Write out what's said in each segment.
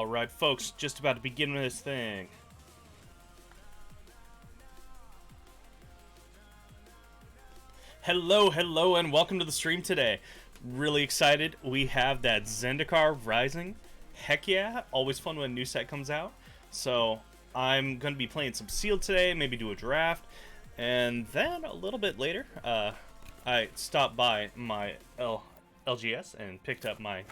Alright, folks, just about to begin this thing. Hello, and welcome to the stream today. Really excited. We have that Zendikar Rising. Heck yeah, always fun when a new set comes out. So, I'm going to be playing some Sealed today, maybe do a draft. And then, a little bit later, I stopped by my LGS and picked up my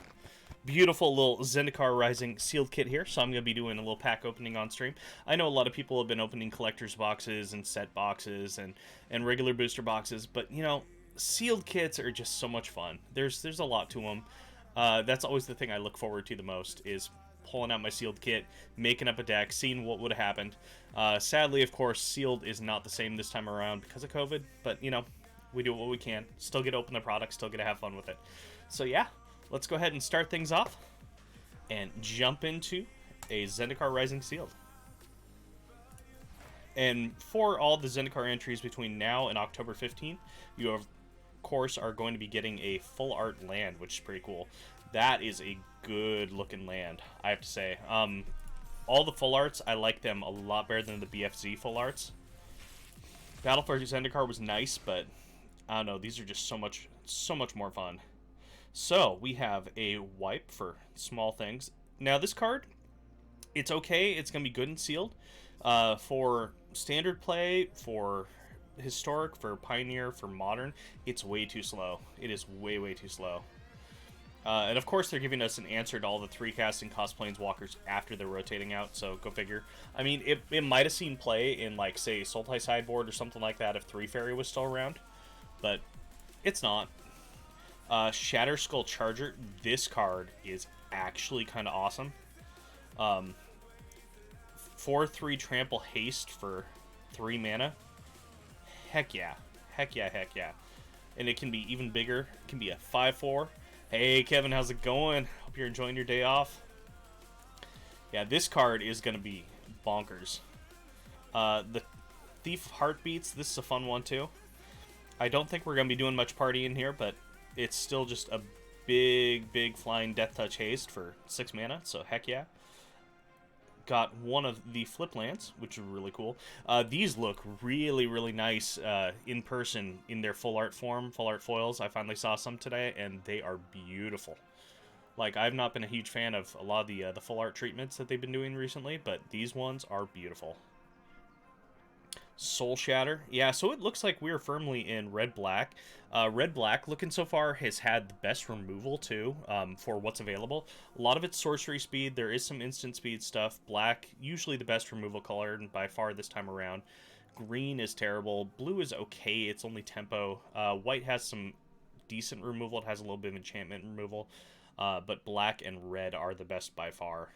beautiful little Zendikar Rising sealed kit here, so I'm going to be doing a little pack opening on stream. I know a lot of people have been opening collector's boxes and set boxes and regular booster boxes, but, you know, sealed kits are just so much fun. There's a lot to them. That's always the thing I look forward to the most, is pulling out my sealed kit, making up a deck, seeing what would have happened. Sadly, of course, sealed is not the same this time around because of COVID, but, you know, we do what we can. Still get to open the product, still get to have fun with it. So, yeah. Let's go ahead and start things off and jump into a Zendikar Rising Sealed. And for all the Zendikar entries between now and October 15th, you of course are going to be getting a full art land, which is pretty cool. That is a good looking land, I have to say. All the full arts, I like them a lot better than the BFZ full arts. Battle for Zendikar was nice, but I don't know, these are just so much more fun. So, we have a wipe for small things. Now, this card, it's okay. It's going to be good and sealed. For standard play, for historic, for pioneer, for modern, it's way too slow. It is way too slow. And of course, they're giving us an answer to all the 3-casting cost planeswalkers after they're rotating out, so go figure. I mean, it might have seen play in, like, say, Sultai sideboard or something like that if 3 Fairy was still around, but it's not. Shatter Skull Charger, this card is actually kind of awesome. 4/3 Trample Haste for 3 mana. Heck yeah. Heck yeah. And it can be even bigger. It can be a 5/4. Hey, Kevin, how's it going? Hope you're enjoying your day off. Yeah, this card is going to be bonkers. The Thief Heartbeats, this is a fun one, too. I don't think we're going to be doing much partying here, but it's still just a big flying Death Touch Haste for 6 mana, so heck yeah. Got one of the flip lands, which is really cool. These look really nice in person in their full art form, full art foils. I finally saw some today, and they are beautiful. Like, I've not been a huge fan of a lot of the full art treatments that they've been doing recently, but these ones are beautiful. Soul Shatter. Yeah, so it looks like we're firmly in red-black. Red-black, looking so far, has had the best removal, too, for what's available. A lot of it's sorcery speed. There is some instant speed stuff. Black, usually the best removal color, and by far this time around. Green is terrible. Blue is okay. It's only tempo. White has some decent removal. It has a little bit of enchantment removal. But black and red are the best by far.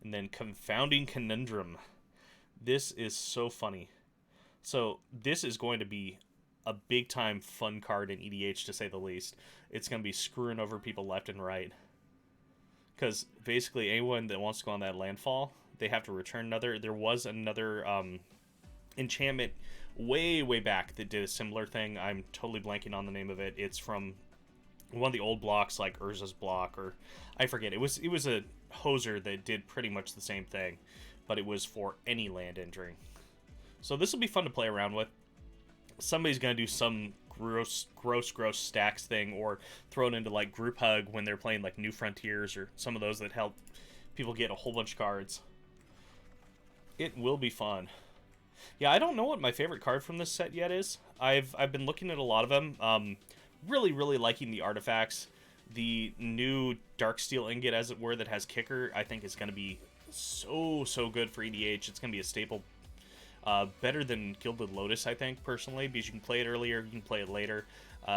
And then Confounding Conundrum. This is so funny. So, this is going to be a big-time fun card in EDH, to say the least. It's going to be screwing over people left and right. Because, basically, anyone that wants to go on that landfall, they have to return another. There was another enchantment way back that did a similar thing. I'm totally blanking on the name of it. It's from one of the old blocks, like Urza's block, or I forget. It was a hoser that did pretty much the same thing, but it was for any land entering. So this will be fun to play around with. Somebody's going to do some gross stacks thing, or throw it into, like, Group Hug when they're playing, like, New Frontiers, or some of those that help people get a whole bunch of cards. It will be fun. Yeah, I don't know what my favorite card from this set yet is. I've been looking at a lot of them. Really liking the artifacts. The new Darksteel Ingot, as it were, that has Kicker, I think is going to be so good for EDH. It's going to be a staple. Better than Gilded Lotus, I think, personally, because you can play it earlier, you can play it later,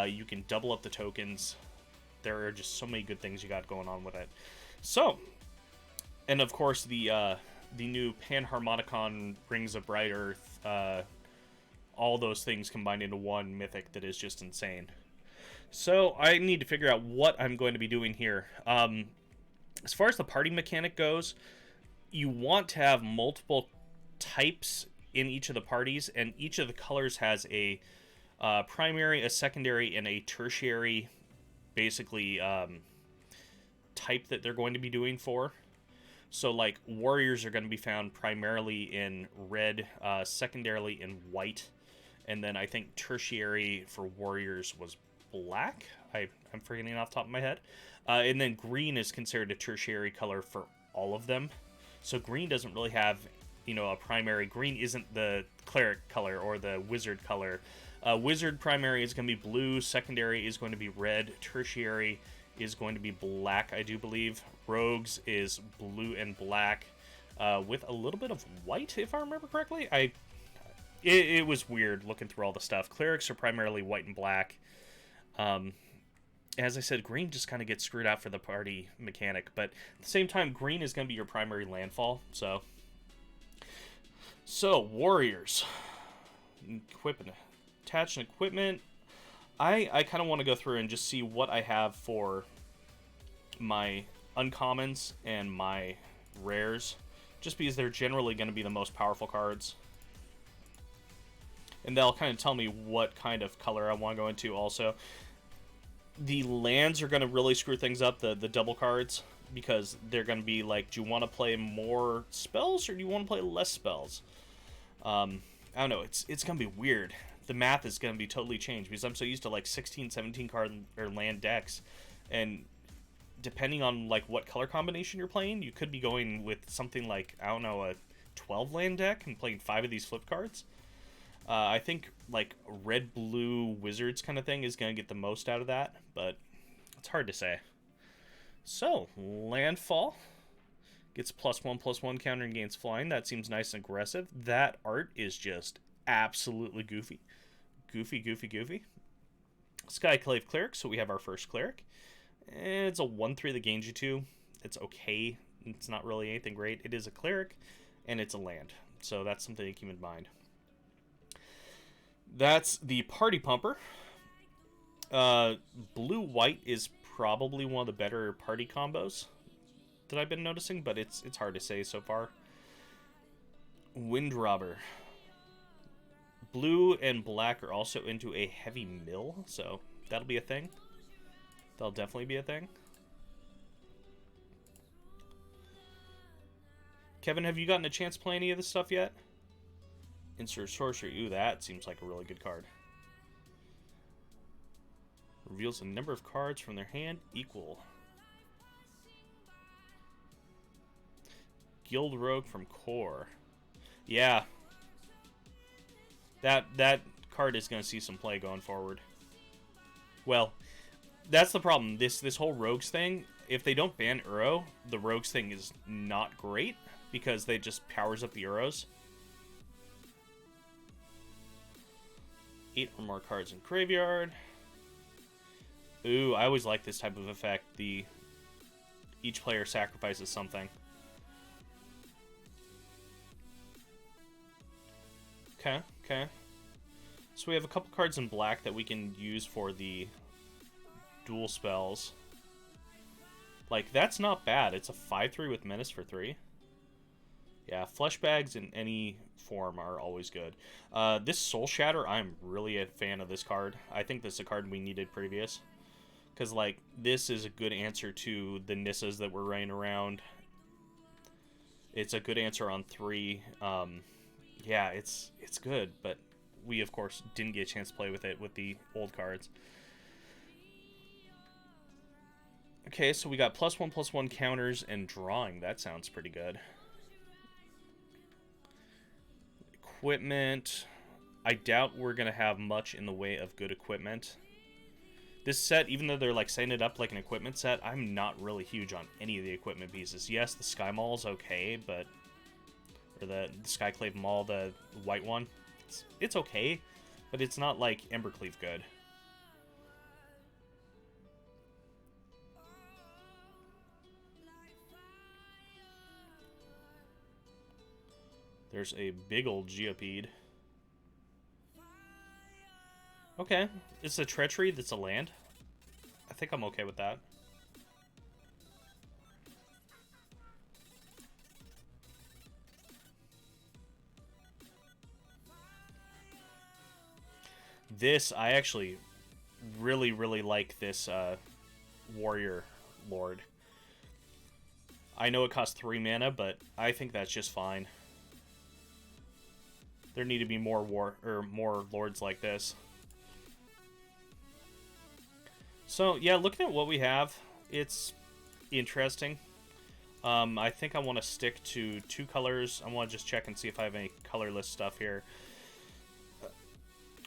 you can double up the tokens. There are just so many good things you got going on with it. So, and of course, the new Panharmonicon Rings of Bright Earth, all those things combined into one mythic that is just insane. So, I need to figure out what I'm going to be doing here. As far as the party mechanic goes, you want to have multiple types in each of the parties, and each of the colors has a primary, a secondary, and a tertiary, basically, type that they're going to be doing for. So, like, warriors are going to be found primarily in red, secondarily in white, and then I think tertiary for warriors was black. I'm forgetting off the top of my head. And then green is considered a tertiary color for all of them. So green doesn't really have, a primary. Green isn't the cleric color or the wizard color. Wizard primary is going to be blue. Secondary is going to be red. Tertiary is going to be black, I do believe. Rogues is blue and black with a little bit of white, if I remember correctly. It was weird looking through all the stuff. Clerics are primarily white and black. As I said, green just kind of gets screwed out for the party mechanic, but at the same time, green is going to be your primary landfall. So warriors, equipment, attach and equipment. I kind of want to go through and just see what I have for my uncommons and my rares, just because they're generally going to be the most powerful cards. And they'll kind of tell me what kind of color I want to go into also. The lands are going to really screw things up, the double cards, because they're going to be like, do you want to play more spells or do you want to play less spells? I don't know, it's going to be weird. The math is going to be totally changed because I'm so used to like 16, 17 card or land decks, and depending on like what color combination you're playing, you could be going with something like, I don't know, a 12 land deck and playing 5 of these flip cards. I think like red-blue wizards kind of thing is going to get the most out of that, but it's hard to say. So, landfall gets +1/+1 counter and gains flying. That seems nice and aggressive. That art is just absolutely goofy. Goofy. Skyclave Cleric, so we have our first cleric. And it's a 1/3 that gains you 2. It's okay. It's not really anything great. It is a cleric, and it's a land. So that's something to keep in mind. That's the Party Pumper. Blue-white is probably one of the better party combos that I've been noticing, but it's hard to say so far. Wind Robber. Blue and black are also into a heavy mill, so that'll be a thing. That'll definitely be a thing. Kevin, have you gotten a chance to play any of this stuff yet? Insert Sorcery. Ooh, that seems like a really good card. Reveals the number of cards from their hand equal. Guild Rogue from Core. Yeah. That card is going to see some play going forward. Well, that's the problem. This whole Rogues thing, if they don't ban Uro, the Rogues thing is not great because they just powers up the Uros. 8 or more cards in graveyard. Ooh, I always like this type of effect. Each player sacrifices something. Okay. So we have a couple cards in black that we can use for the dual spells. Like, that's not bad. It's a 5/3 with Menace for 3. Yeah, flesh bags in any form are always good. This Soul Shatter, I'm really a fan of this card. I think this is a card we needed previous. Because, like, this is a good answer to the Nissas that were running around. It's a good answer on 3. Yeah, it's good, but we, of course, didn't get a chance to play with it with the old cards. Okay, so we got +1/+1 counters and drawing. That sounds pretty good. Equipment. I doubt we're going to have much in the way of good equipment. This set, even though they're like setting it up like an equipment set, I'm not really huge on any of the equipment pieces. Yes, the Sky Mall's okay, but... Or the Skyclave Mall, the white one. It's okay, but it's not like Embercleave good. There's a big old Geopede. Okay, it's a Treachery that's a land. I think I'm okay with that. This, I actually really like this Warrior Lord. I know it costs 3 mana, but I think that's just fine. There need to be more more lords like this. So yeah, looking at what we have, it's interesting. I think I want to stick to 2 colors. I want to just check and see if I have any colorless stuff here.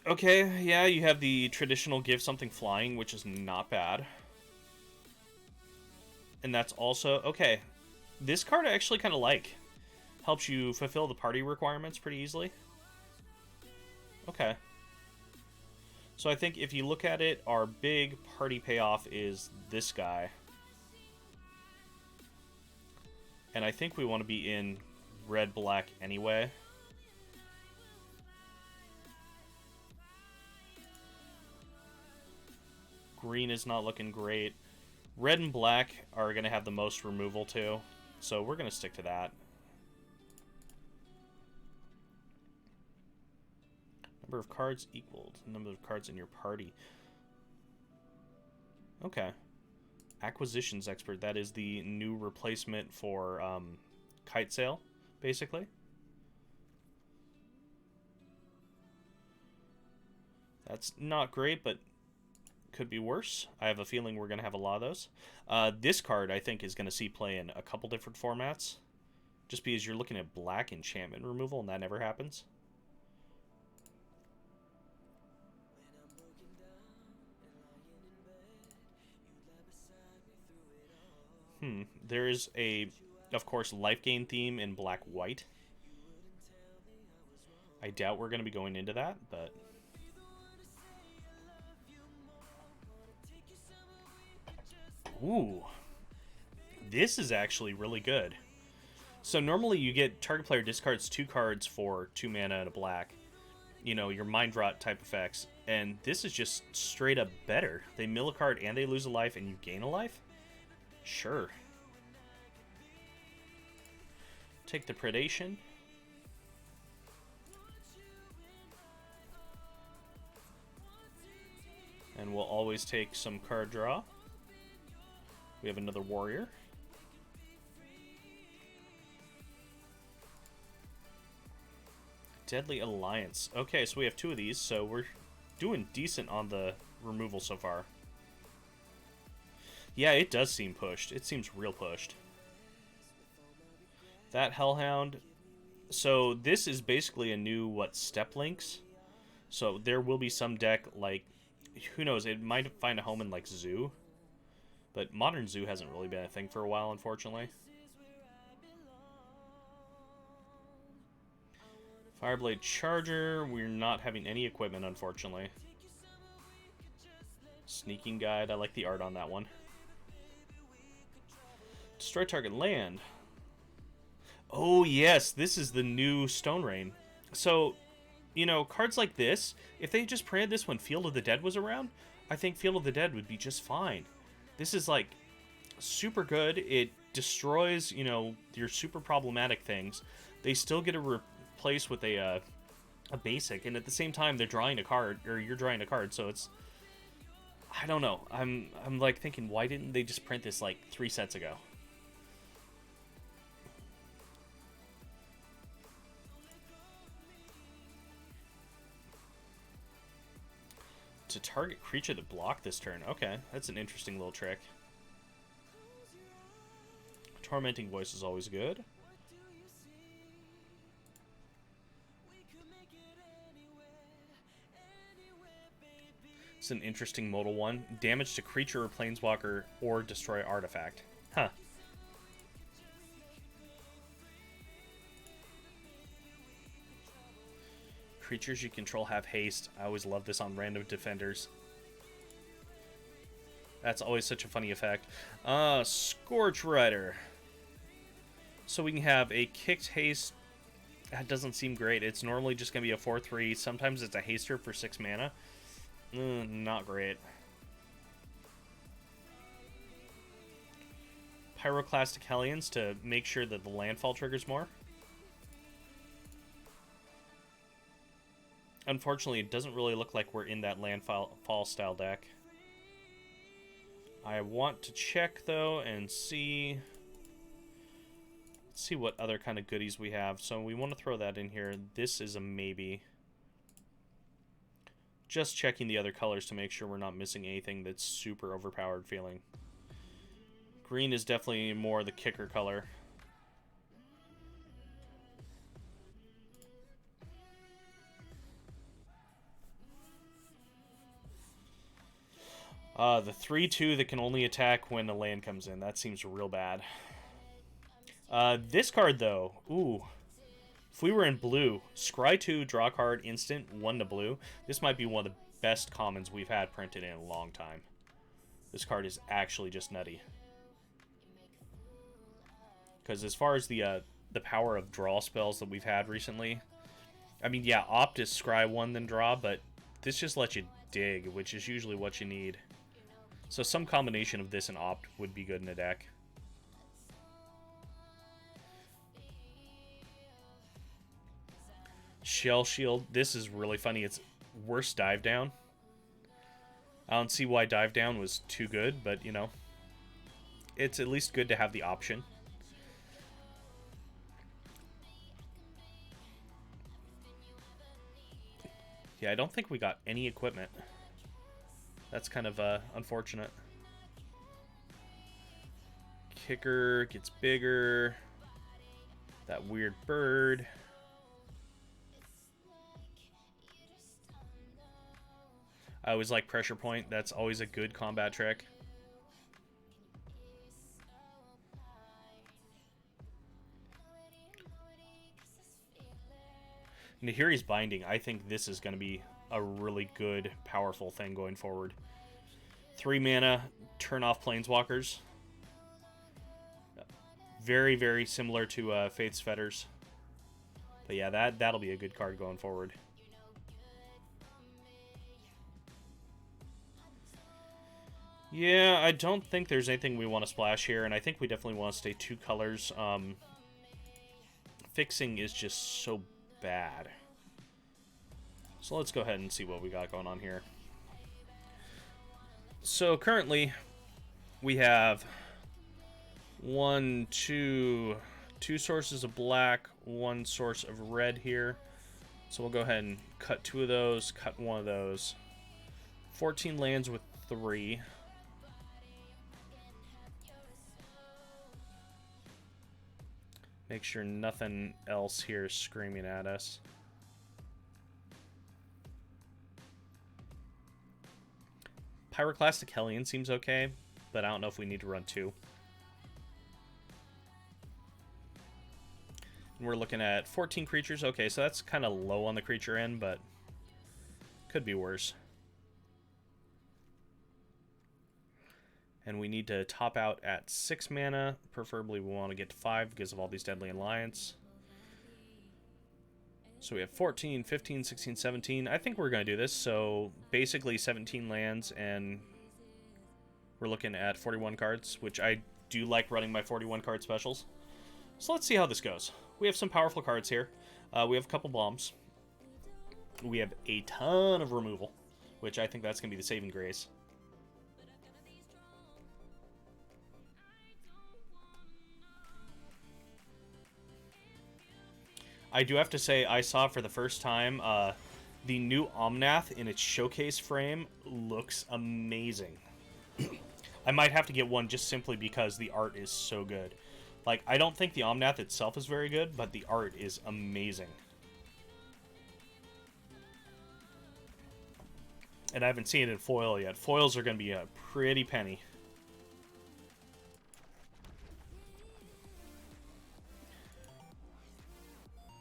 Okay, yeah, you have the traditional give something flying, which is not bad. And that's also... Okay, this card I actually kind of like. Helps you fulfill the party requirements pretty easily. Okay. So I think if you look at it, our big party payoff is this guy. And I think we want to be in red-black anyway. Green is not looking great. Red and black are going to have the most removal too. So we're going to stick to that. Number of cards equaled. Number of cards in your party. Okay. Acquisitions expert. That is the new replacement for Kite Sail, basically. That's not great, but could be worse. I have a feeling we're going to have a lot of those. This card, I think, is going to see play in a couple different formats. Just because you're looking at black enchantment removal, and that never happens. There is a, of course, life gain theme in black-white. I doubt we're going to be going into that, but... Ooh. This is actually really good. So normally you get target player discards 2 cards for 2 mana and a black. You know, your mind rot type effects. And this is just straight up better. They mill a card and they lose a life and you gain a life? Sure. Take the predation. And we'll always take some card draw. We have another warrior. Deadly Alliance. Okay, so we have 2 of these, so we're doing decent on the removal so far. Yeah, it does seem pushed. It seems real pushed. That Hellhound. So this is basically a new, Step Links? So there will be some deck, like, who knows, it might find a home in, like, Zoo. But Modern Zoo hasn't really been a thing for a while, unfortunately. Fireblade Charger. We're not having any equipment, unfortunately. Sneaking Guide. I like the art on that one. Destroy target land. Oh, yes. This is the new Stone Rain. So, you know, cards like this, if they just printed this when Field of the Dead was around, I think Field of the Dead would be just fine. This is, like, super good. It destroys, you know, your super problematic things. They still get to replace with a basic, and at the same time, they're drawing a card, or you're drawing a card, so it's... I don't know. I'm like, thinking, why didn't they just print this, like, 3 sets ago? To target creature that blocked this turn. Okay, that's an interesting little trick. Tormenting Voice is always good. It's an interesting modal one. Damage to creature or planeswalker or destroy artifact. Huh. Creatures you control have haste. I always love this on random defenders. That's always such a funny effect. Scorch Rider. So we can have a kicked haste. That doesn't seem great. It's normally just going to be a 4/3. Sometimes it's a haster for 6 mana. Not great. Pyroclastic Hellions to make sure that the landfall triggers more. Unfortunately, it doesn't really look like we're in that landfall style deck. I want to check, though, and see... Let's see what other kind of goodies we have. So we want to throw that in here. This is a maybe. Just checking the other colors to make sure we're not missing anything that's super overpowered feeling. Green is definitely more the kicker color. The 3/2 that can only attack when a land comes in. That seems real bad. This card, though. Ooh. If we were in blue, Scry 2, draw card, instant, 1 to blue. This might be one of the best commons we've had printed in a long time. This card is actually just nutty. Because as far as the power of draw spells that we've had recently, I mean, yeah, Opt is Scry 1 then draw, but this just lets you dig, which is usually what you need. So some combination of this and Opt would be good in a deck. Shell Shield. This is really funny. It's worse Dive Down. I don't see why Dive Down was too good, but, you know, it's at least good to have the option. Yeah, I don't think we got any equipment. That's kind of unfortunate. Kicker gets bigger. That weird bird. I always like Pressure Point. That's always a good combat trick. Nahiri's Binding. I think this is going to be a really good, powerful thing going forward. 3 mana, turn off Planeswalkers. Very, very similar to Faith's Fetters. But yeah, that'll be a good card going forward. Yeah, I don't think there's anything we want to splash here, and I think we definitely want to stay 2 colors. Fixing is just so bad. So let's go ahead and see what we got going on here. So currently, we have two sources of black, 1 source of red here. So we'll go ahead and cut 2 of those, cut 1 of those. 14 lands with 3. Make sure nothing else here is screaming at us. Pyroclastic Hellion seems okay, but I don't know if we need to run 2. And we're looking at 14 creatures. Okay, so that's kind of low on the creature end, but could be worse. And we need to top out at 6 mana. Preferably we want to get to 5 because of all these Deadly Alliance. So we have 14, 15, 16, 17. I think we're going to do this. So basically 17 lands, and we're looking at 41 cards, which I do like running my 41 card specials. So let's see how this goes. We have some powerful cards here. We have a couple bombs. We have a ton of removal, which I think that's going to be the saving grace. I do have to say, I saw for the first time the new Omnath in its showcase frame looks amazing. I might have to get one just simply because the art is so good. Like, I don't think the Omnath itself is very good, but the art is amazing. And I haven't seen it in foil yet. Foils are going to be a pretty penny.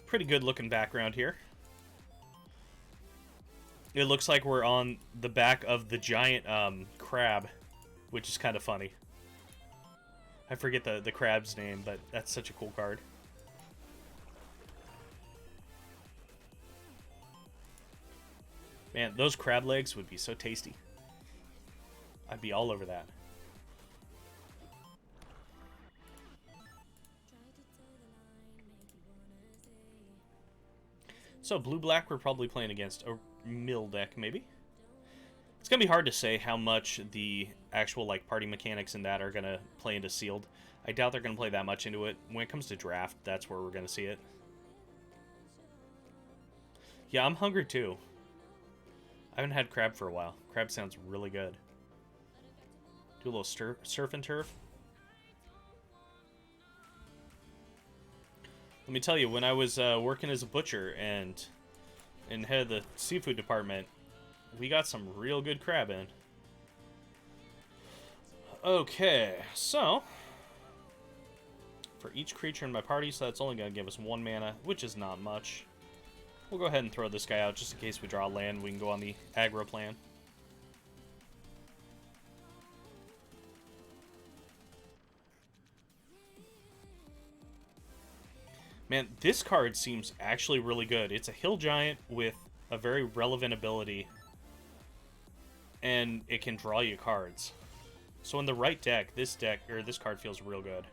Pretty good looking background here. It looks like we're on the back of the giant crab, which is kind of funny. I forget the crab's name, but that's such a cool card. Man, those crab legs would be so tasty. I'd be all over that. So blue-black, we're probably playing against a mill deck, maybe. It's gonna be hard to say how much the actual like party mechanics in that are gonna play into sealed. I doubt they're going to play that much into it. When it comes to draft, that's where we're going to see it. Yeah, I'm hungry too. I haven't had crab for a while. Crab sounds really good. Do a little surf and turf. Let me tell you, when I was working as a butcher and head of the seafood department, we got some real good crab in. Okay, so for each creature in my party, so that's only going to give us 1 mana, which is not much. We'll go ahead and throw this guy out just in case we draw land. We can go on the aggro plan. Man, this card seems actually really good. It's a hill giant with a very relevant ability, and it can draw you cards. So in the right deck, this card feels real good.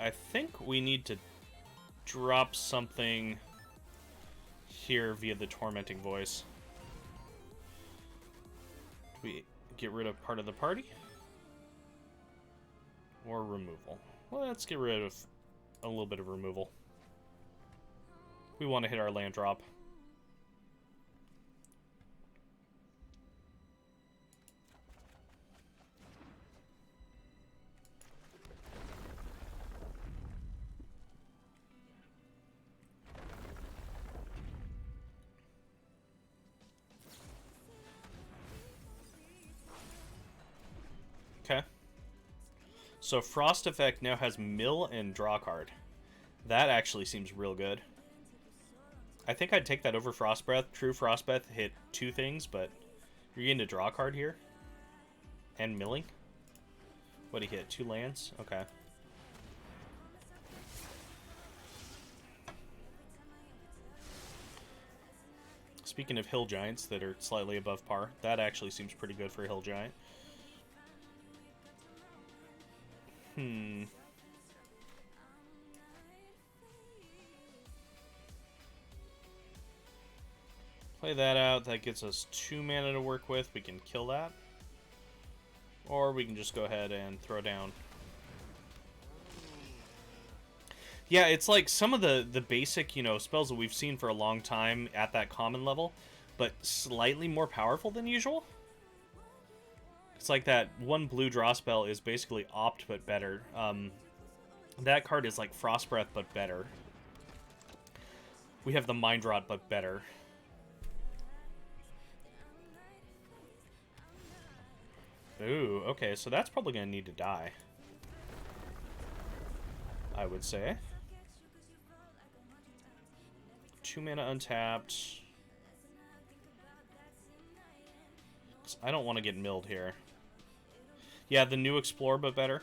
I think we need to drop something here via the Tormenting Voice. Do we get rid of part of the party? Or removal? Well, let's get rid of a little bit of removal. We want to hit our land drop. Okay. So Frost Effect now has mill and draw card. That actually seems real good. I think I'd take that over Frost Breath. True Frost Breath hit 2 things, but you're getting to draw a card here. And milling. What did he hit? 2 lands? Okay. Speaking of hill giants that are slightly above par, that actually seems pretty good for a hill giant. Play that out. That gets us 2 mana to work with. We can kill that. Or we can just go ahead and throw down. Yeah, it's like some of the basic, spells that we've seen for a long time at that common level, but slightly more powerful than usual. It's like that 1 blue draw spell is basically Opt, but better. That card is like Frost Breath, but better. We have the Mind Rot, but better. Ooh, okay, so that's probably going to need to die, I would say. 2 mana untapped. I don't want to get milled here. Yeah, the new Explore, but better.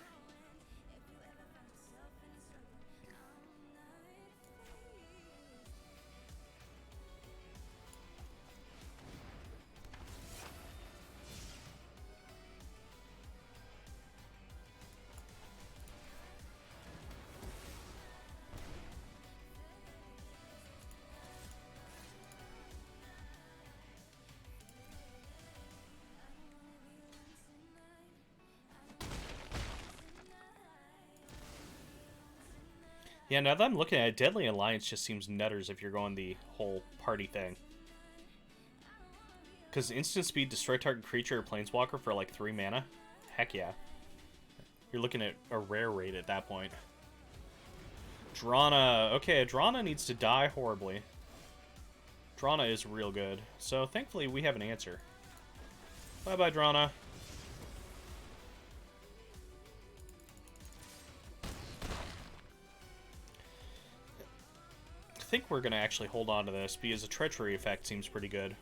Yeah, now that I'm looking at it, Deadly Alliance just seems nutters if you're going the whole party thing. Because instant speed, destroy target creature or planeswalker for like 3 mana? Heck yeah. You're looking at a rare rate at that point. Drana. Okay, Drana needs to die horribly. Drana is real good. So thankfully we have an answer. Bye-bye, Drana. I think we're going to actually hold on to this because the treachery effect seems pretty good.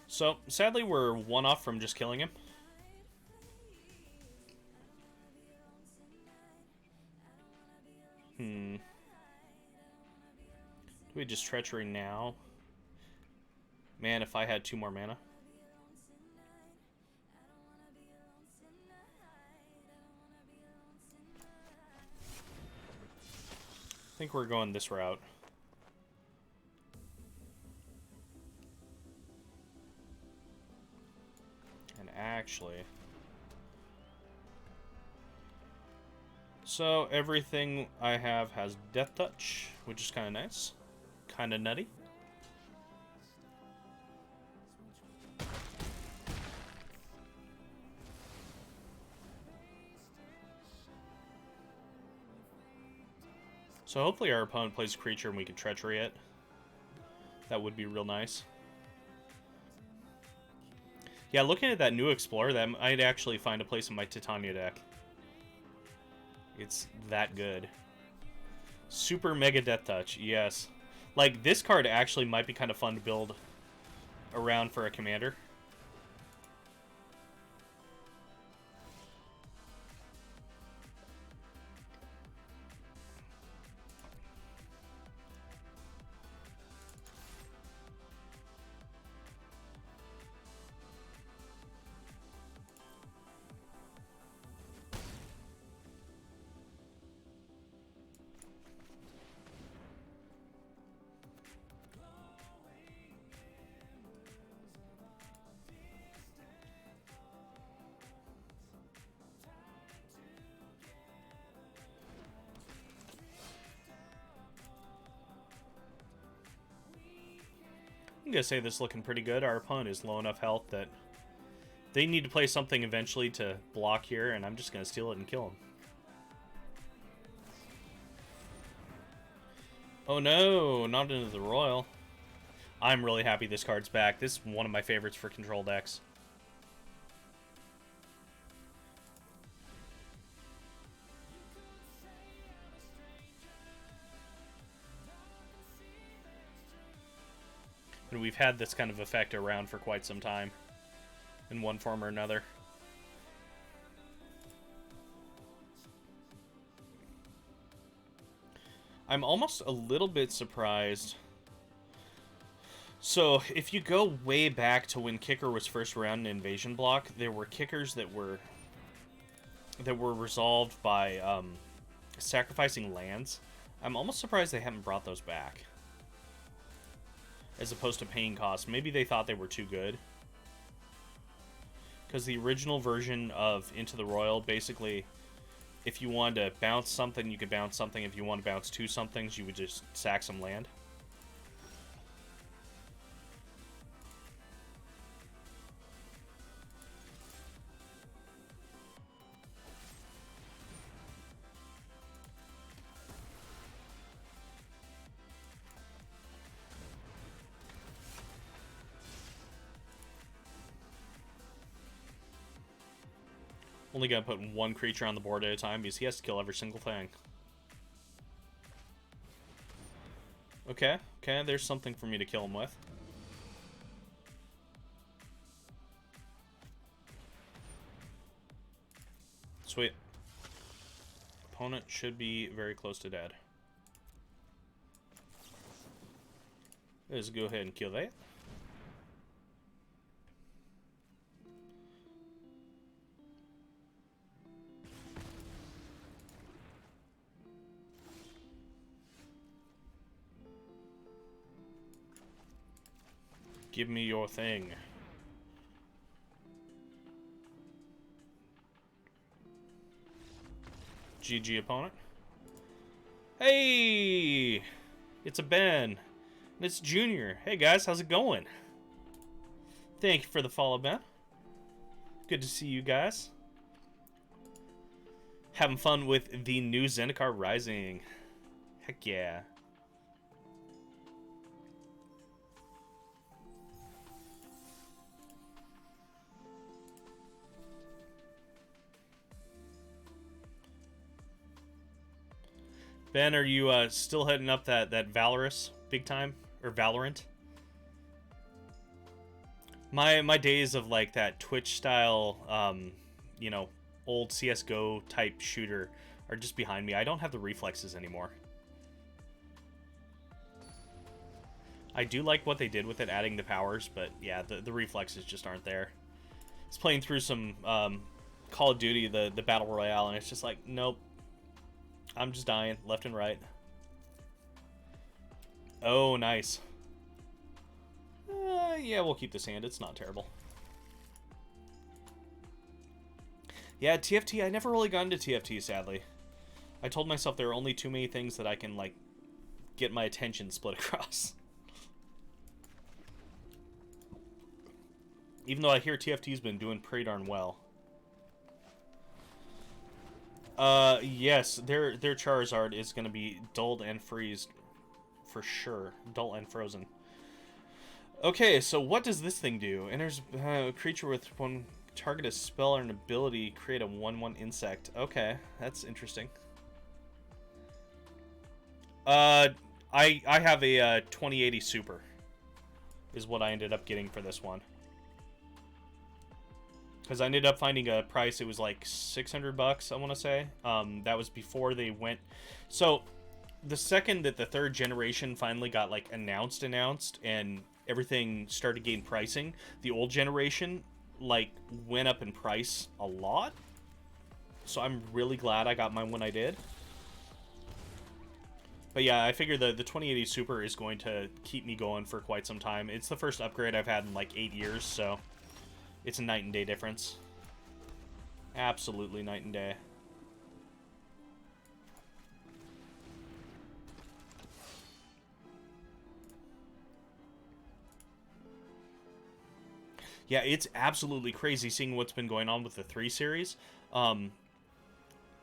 So, sadly, we're 1 off from just killing him. Do we just treachery now? Man, if I had 2 more mana. I think we're going this route. And actually... So, everything I have has Death Touch, which is kind of nice. Kind of nutty. So hopefully our opponent plays a creature and we can Treachery it. That would be real nice. Yeah, looking at that new Explorer, that might actually find a place in my Titania deck. It's that good. Super Mega Death Touch, yes. Like, this card actually might be kind of fun to build around for a commander. I'm gonna say this is looking pretty good. Our opponent is low enough health that they need to play something eventually to block here, and I'm just gonna steal it and kill him. Oh no, not into the Royal. I'm really happy this card's back. This is one of my favorites for control decks. And we've had this kind of effect around for quite some time, in one form or another. I'm almost a little bit surprised. So, if you go way back to when Kicker was first around in Invasion Block, there were Kickers that were resolved by sacrificing lands. I'm almost surprised they haven't brought those back, as opposed to paying costs. Maybe they thought they were too good. Because the original version of Into the Royal, basically, if you wanted to bounce something, you could bounce something. If you want to bounce two somethings, you would just sack some land. Only gonna put one creature on the board at a time because he has to kill every single thing. Okay, there's something for me to kill him with. Sweet. Opponent should be very close to dead. Let's go ahead and kill that. Give me your thing. GG, opponent. Hey! It's a Ben. And it's Junior. Hey guys, how's it going? Thank you for the follow, Ben. Good to see you guys. Having fun with the new Zendikar Rising. Heck yeah. Ben, are you still heading up that Valorous big time? Or Valorant? My days of like that Twitch style, you know, old CSGO type shooter are just behind me. I don't have the reflexes anymore. I do like what they did with it, adding the powers, but yeah, the reflexes just aren't there. I was playing through some Call of Duty, the Battle Royale, and it's just like, nope. I'm just dying left and right. Oh, nice. Yeah, we'll keep this hand. It's not terrible. Yeah, TFT, I never really got into TFT, sadly. I told myself there are only too many things that I can, like, get my attention split across. Even though I hear TFT's been doing pretty darn well. Yes, their Charizard is going to be dulled and freezed. For sure. Dull and frozen. Okay, so what does this thing do? Enters a creature with one target a spell or an ability, create a 1/1 insect. Okay, that's interesting. I have a 2080 Super. Is what I ended up getting for this one. Because I ended up finding a price, it was like $600, I want to say. That was before they went... So, the second that the third generation finally got, like, announced, and everything started getting pricing, the old generation, like, went up in price a lot. So I'm really glad I got mine when I did. But yeah, I figure the 2080 Super is going to keep me going for quite some time. It's the first upgrade I've had in, like, 8 years, so... It's a night and day difference. Absolutely night and day. Yeah, it's absolutely crazy seeing what's been going on with the 3 series.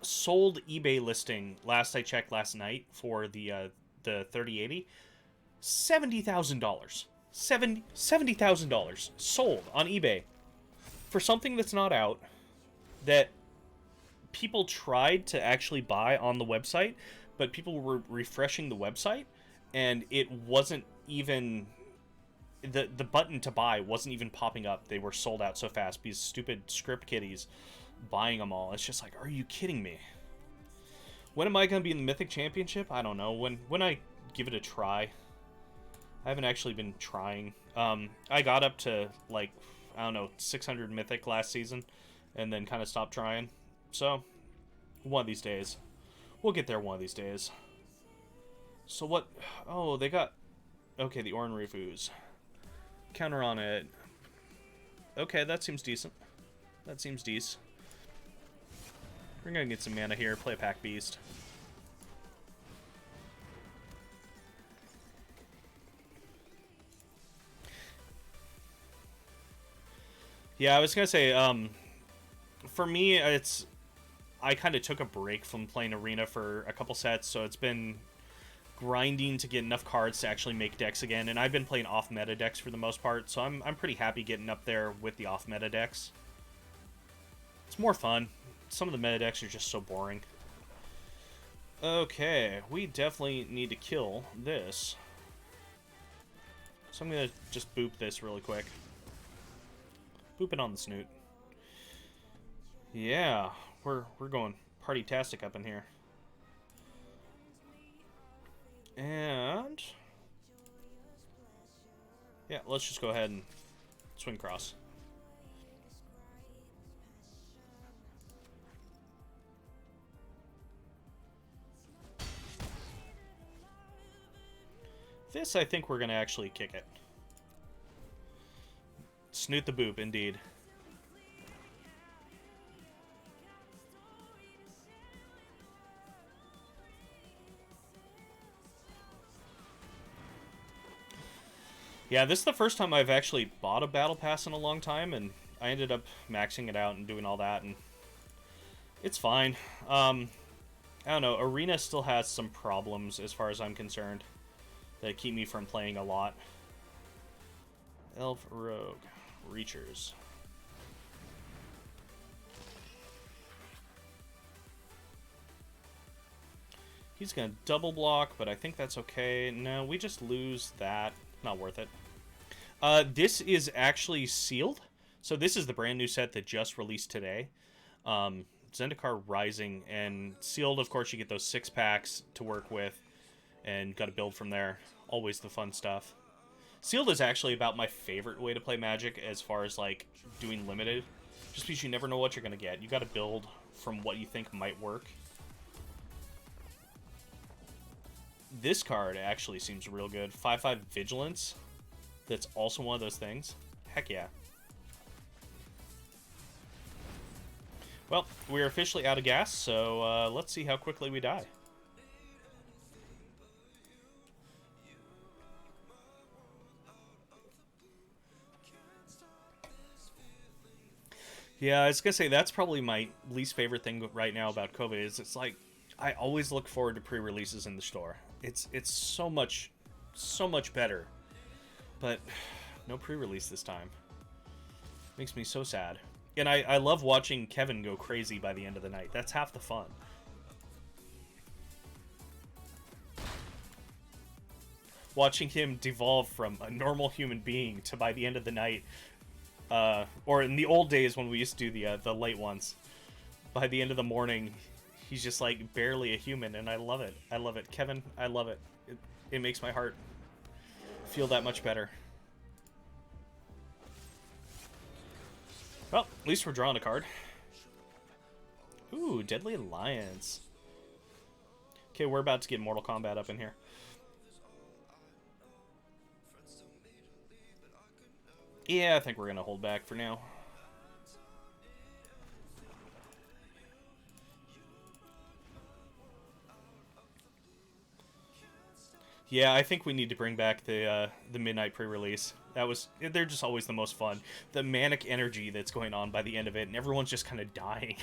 Sold eBay listing, last I checked last night, for the 3080, $70,000. $70,000 sold on eBay. For something that's not out, that people tried to actually buy on the website, but people were refreshing the website, and it wasn't even... The button to buy wasn't even popping up. They were sold out so fast because stupid script kiddies buying them all. It's just like, are you kidding me? When am I going to be in the Mythic Championship? I don't know. When I give it a try. I haven't actually been trying. I got up to, like... I don't know, 600 Mythic last season, and then kind of stopped trying. So, one of these days. We'll get there one of these days. So what... Oh, they got... Okay, the Oran Refuse. Counter on it. Okay, that seems decent. That seems decent. We're gonna get some mana here, play a Pack Beast. Yeah, I was gonna say, for me, I kind of took a break from playing Arena for a couple sets, so it's been grinding to get enough cards to actually make decks again, and I've been playing off-meta decks for the most part, so I'm pretty happy getting up there with the off-meta decks. It's more fun. Some of the meta decks are just so boring. Okay, we definitely need to kill this. So I'm gonna just boop this really quick. Boop it on the snoot. Yeah, we're going party-tastic up in here. And... yeah, let's just go ahead and swing cross. This, I think we're going to actually kick it. Snoot the boop, indeed. Yeah, this is the first time I've actually bought a Battle Pass in a long time, and I ended up maxing it out and doing all that, and it's fine. I don't know, Arena still has some problems as far as I'm concerned that keep me from playing a lot. Elf, Rogue, Reachers. He's gonna double block, but I think that's okay. No, we just lose that. Not worth it. This is actually sealed. So this is the brand new set that just released today. Zendikar Rising, and sealed, of course, you get those 6 packs to work with, and got to build from there. Always the fun stuff. Sealed is actually about my favorite way to play Magic as far as, like, doing limited. Just because you never know what you're going to get. You got to build from what you think might work. This card actually seems real good. 5/5 Vigilance. That's also one of those things. Heck yeah. Well, we're officially out of gas, so let's see how quickly we die. Yeah, I was gonna say that's probably my least favorite thing right now about COVID is it's like I always look forward to pre-releases in the store. It's so much better, but no pre-release this time. Makes me so sad. And I love watching Kevin go crazy by the end of the night. That's half the fun. Watching him devolve from a normal human being to by the end of the night, or in the old days when we used to do the late ones, by the end of the morning, he's just like barely a human, and I love it. I love it, Kevin. I love it. It makes my heart feel that much better. Well, at least we're drawing a card. Ooh, Deadly Alliance. Okay, we're about to get Mortal Kombat up in here. Yeah, I think we're gonna hold back for now. Yeah, I think we need to bring back the midnight pre-release. They're just always the most fun. The manic energy that's going on by the end of it, and everyone's just kind of dying.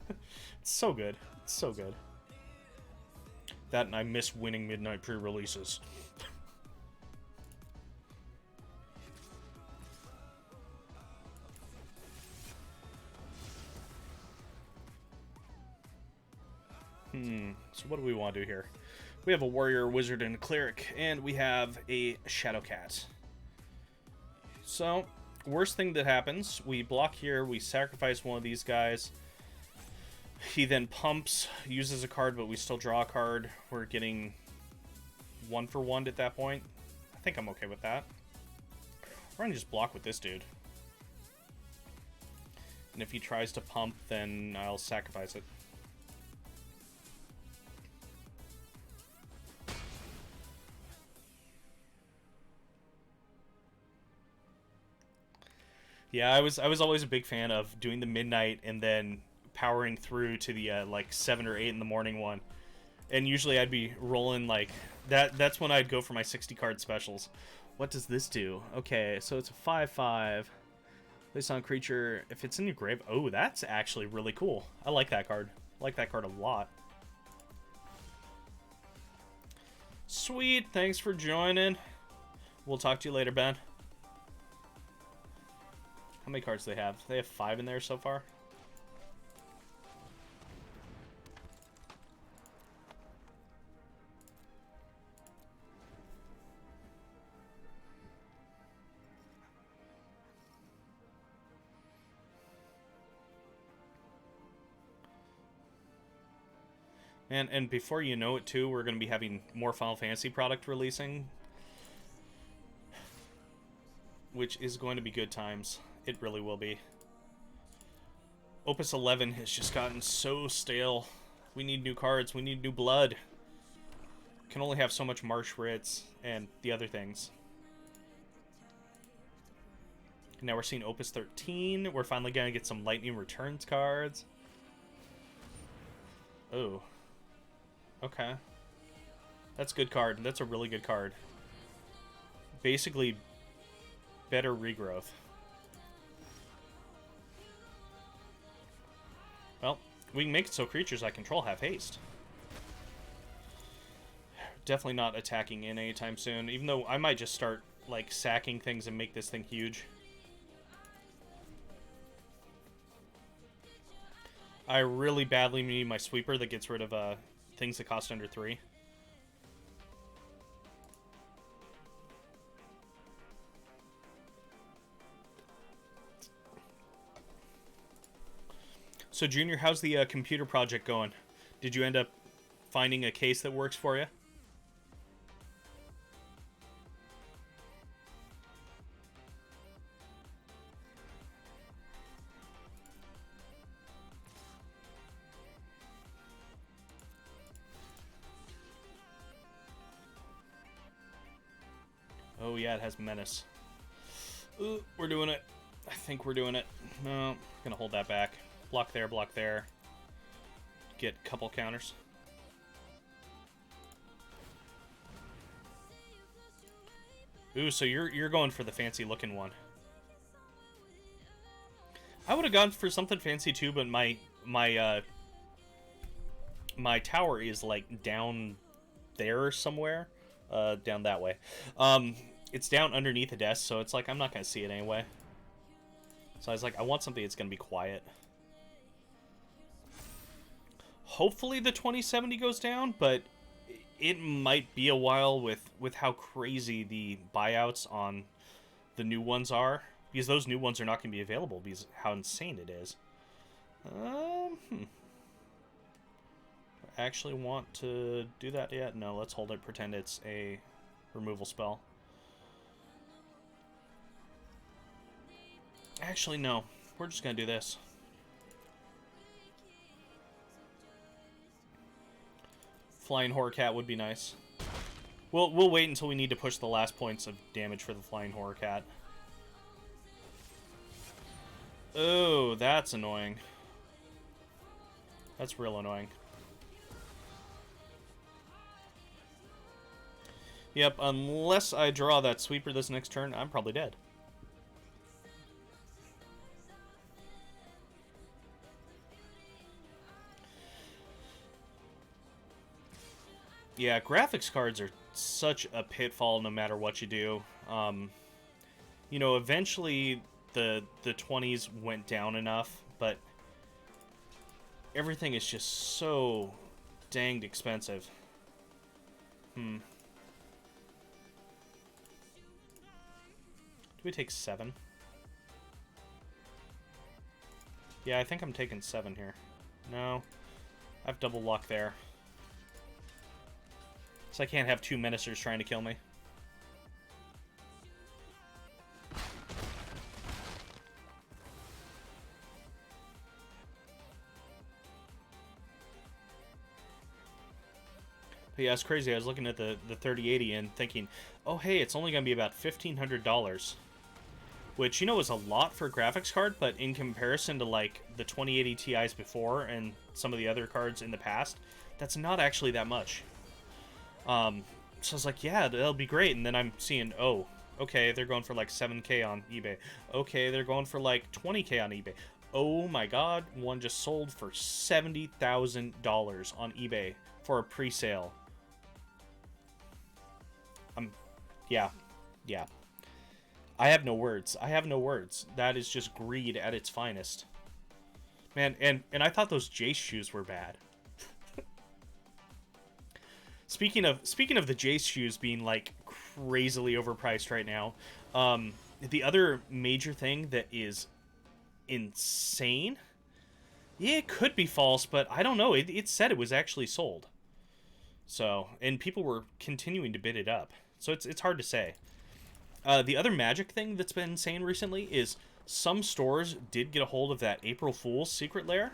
It's so good. It's so good. That and I miss winning midnight pre-releases. So what do we want to do here? We have a warrior, wizard, and a cleric, and we have a shadow cat. So, worst thing that happens, we block here, we sacrifice one of these guys. He then pumps, uses a card, but we still draw a card. We're getting 1 for 1 at that point. I think I'm okay with that. We're gonna just block with this dude. And if he tries to pump, then I'll sacrifice it. Yeah, I was always a big fan of doing the midnight and then powering through to the like 7 or 8 in the morning one. And usually I'd be rolling like that's when I'd go for my 60 card specials. What does this do? Okay, so it's a 5/5. Place on creature if it's in your grave. Oh, that's actually really cool. I like that card. I like that card a lot. Sweet, thanks for joining. We'll talk to you later, Ben. How many cards do they have? They have 5 in there so far. And before you know it, too, we're going to be having more Final Fantasy product releasing, which is going to be good times. It really will be. Opus 11 has just gotten so stale. We need new cards. We need new blood. Can only have so much Marsh Ritz and the other things. Now we're seeing Opus 13. We're finally going to get some Lightning Returns cards. Oh. Okay. That's a good card. That's a really good card. Basically, better regrowth. Well, we can make it so creatures I control have haste. Definitely not attacking in anytime soon, even though I might just start, like, sacking things and make this thing huge. I really badly need my sweeper that gets rid of things that cost under 3. So, Junior, how's the computer project going? Did you end up finding a case that works for you? Oh, yeah, it has menace. Ooh, we're doing it. I think we're doing it. No, gonna hold that back. Block there, block there. Get a couple counters. Ooh, so you're going for the fancy looking one. I would have gone for something fancy too, but my tower is like down there somewhere, down that way. It's down underneath the desk, so it's like I'm not gonna see it anyway. So I was like, I want something that's gonna be quiet. Hopefully the 2070 goes down, but it might be a while with how crazy the buyouts on the new ones are, because those new ones are not going to be available because how insane it is. I actually want to do that yet? No, let's hold it, pretend it's a removal spell. Actually, no. We're just going to do this. Flying Horror Cat would be nice. We'll wait until we need to push the last points of damage for the Flying Horror Cat. Oh, that's annoying. That's real annoying. Yep, unless I draw that sweeper this next turn, I'm probably dead. Yeah, graphics cards are such a pitfall no matter what you do. You know, eventually the 20s went down enough, but everything is just so danged expensive. Do we take 7? Yeah, I think I'm taking 7 here. No. I have double luck there. So I can't have 2 menacers trying to kill me. But yeah, it's crazy. I was looking at the 3080 and thinking, oh hey, it's only going to be about $1,500. Which, you know, is a lot for a graphics card, but in comparison to, like, the 2080 Ti's before and some of the other cards in the past, that's not actually that much. So I was like, yeah, that'll be great. And then I'm seeing, oh, okay, they're going for like 7K on eBay. Okay, they're going for like 20K on eBay. Oh my god, one just sold for $70,000 on eBay for a pre-sale. Yeah. I have no words. I have no words. That is just greed at its finest. Man, and I thought those Jace shoes were bad. Speaking of the Jace shoes being like crazily overpriced right now, the other major thing that is insane, yeah, it could be false, but I don't know. It said it was actually sold. So, and people were continuing to bid it up. So it's hard to say. The other Magic thing that's been insane recently is some stores did get a hold of that April Fool's secret lair,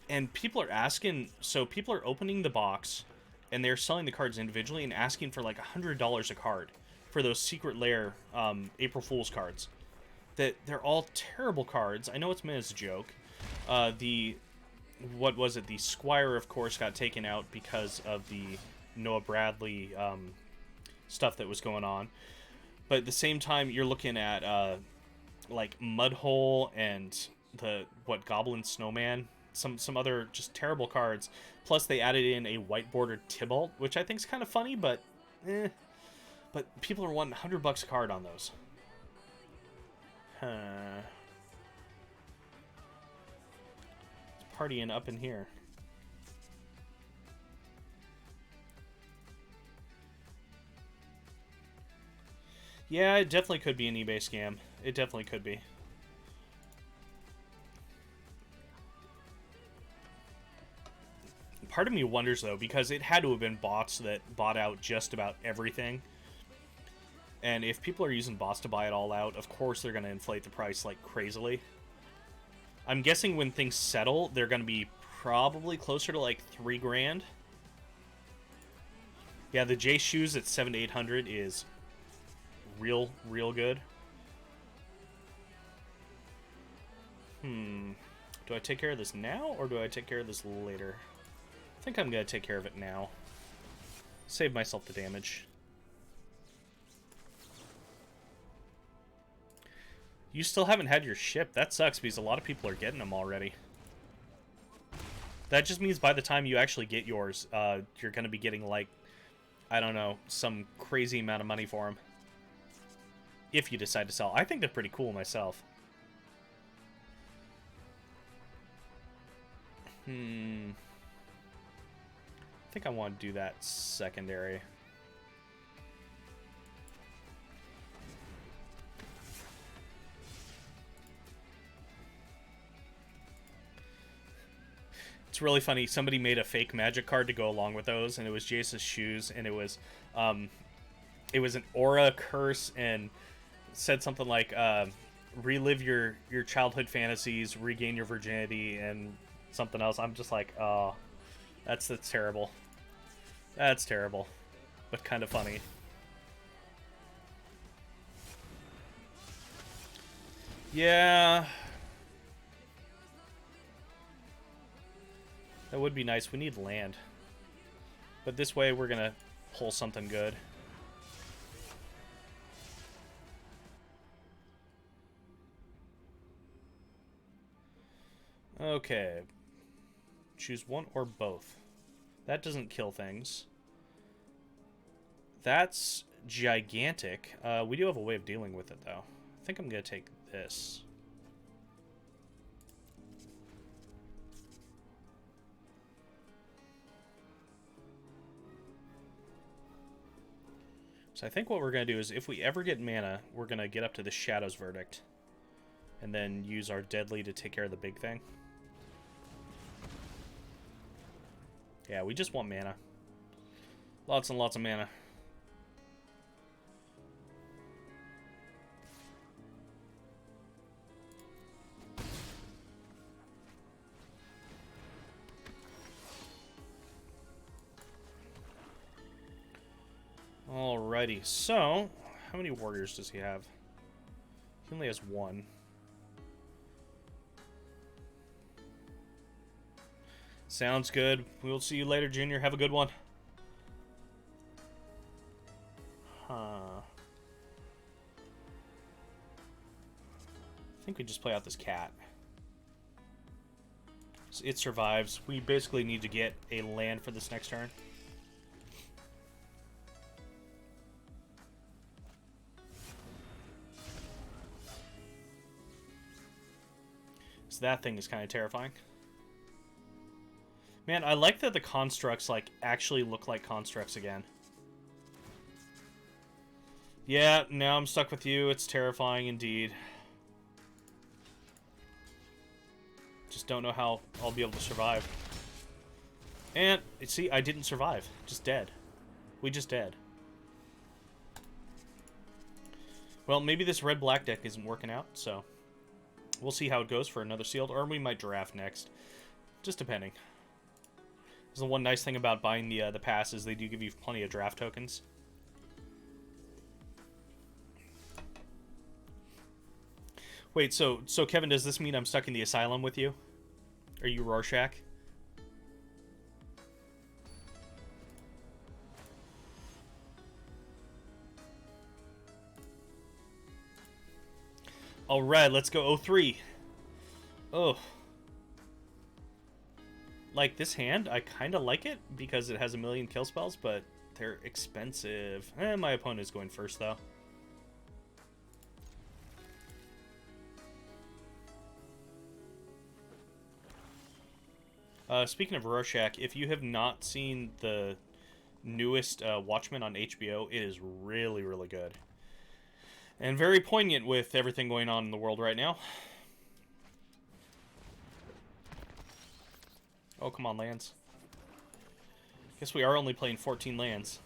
and people are asking. So people are opening the box, and they're selling the cards individually and asking for like $100 a card for those secret lair April Fool's cards. That they're all terrible cards. I know it's meant as a joke. What was it? The Squire, of course, got taken out because of the Noah Bradley stuff that was going on. But at the same time, you're looking at like Mudhole and Goblin Snowman, some other just terrible cards. Plus, they added in a white bordered Tybalt, which I think is kind of funny, but But people are wanting $100 a card on those. It's partying up in here. Yeah, it definitely could be an eBay scam. It definitely could be. Part of me wonders, though, because it had to have been bots that bought out just about everything. And if people are using bots to buy it all out, of course they're going to inflate the price like crazily. I'm guessing when things settle, they're going to be probably closer to like $3 grand. Yeah, the J shoes at 700 to 800 is real good. Do I take care of this now, or do I take care of this later? I think I'm gonna take care of it now. Save myself the damage. You still haven't had your ship. That sucks, because a lot of people are getting them already. That just means by the time you actually get yours, you're gonna be getting, like, I don't know, some crazy amount of money for them. If you decide to sell. I think they're pretty cool myself. I think I want to do that secondary. It's really funny. Somebody made a fake magic card to go along with those, and it was Jace's shoes, and it was an aura curse, and said something like, relive your childhood fantasies, regain your virginity, and something else. I'm just like, oh, that's terrible. That's terrible, but kind of funny. Yeah. That would be nice. We need land. But this way we're gonna pull something good. Okay. Choose one or both. That doesn't kill things. That's gigantic. We do have a way of dealing with it, though. I think I'm gonna take this. So I think what we're going to do is, if we ever get mana, we're going to get up to the Shadow's Verdict. And then use our Deadly to take care of the big thing. Yeah, we just want mana. Lots and lots of mana. Alrighty, so how many warriors does he have? He only has one. Sounds good. We'll see you later, Junior. Have a good one. Huh. I think we just play out this cat. So it survives. We basically need to get a land for this next turn. So that thing is kind of terrifying. Man, I like that the constructs, like, actually look like constructs again. Yeah, now I'm stuck with you. It's terrifying indeed. Just don't know how I'll be able to survive. And, see, I didn't survive. Just dead. We just dead. Well, maybe this red-black deck isn't working out, so we'll see how it goes for another sealed, or we might draft next. Just depending. There's the one nice thing about buying the pass is they do give you plenty of draft tokens. Wait, so Kevin, does this mean I'm stuck in the asylum with you? Are you Rorschach? Alright, let's go 03. Oh. Like, this hand, I kind of like it because it has a million kill spells, but they're expensive. My opponent is going first, though. Speaking of Rorschach, if you have not seen the newest Watchmen on HBO, it is really, really good. And very poignant with everything going on in the world right now. Oh, come on, lands. Guess we are only playing 14 lands.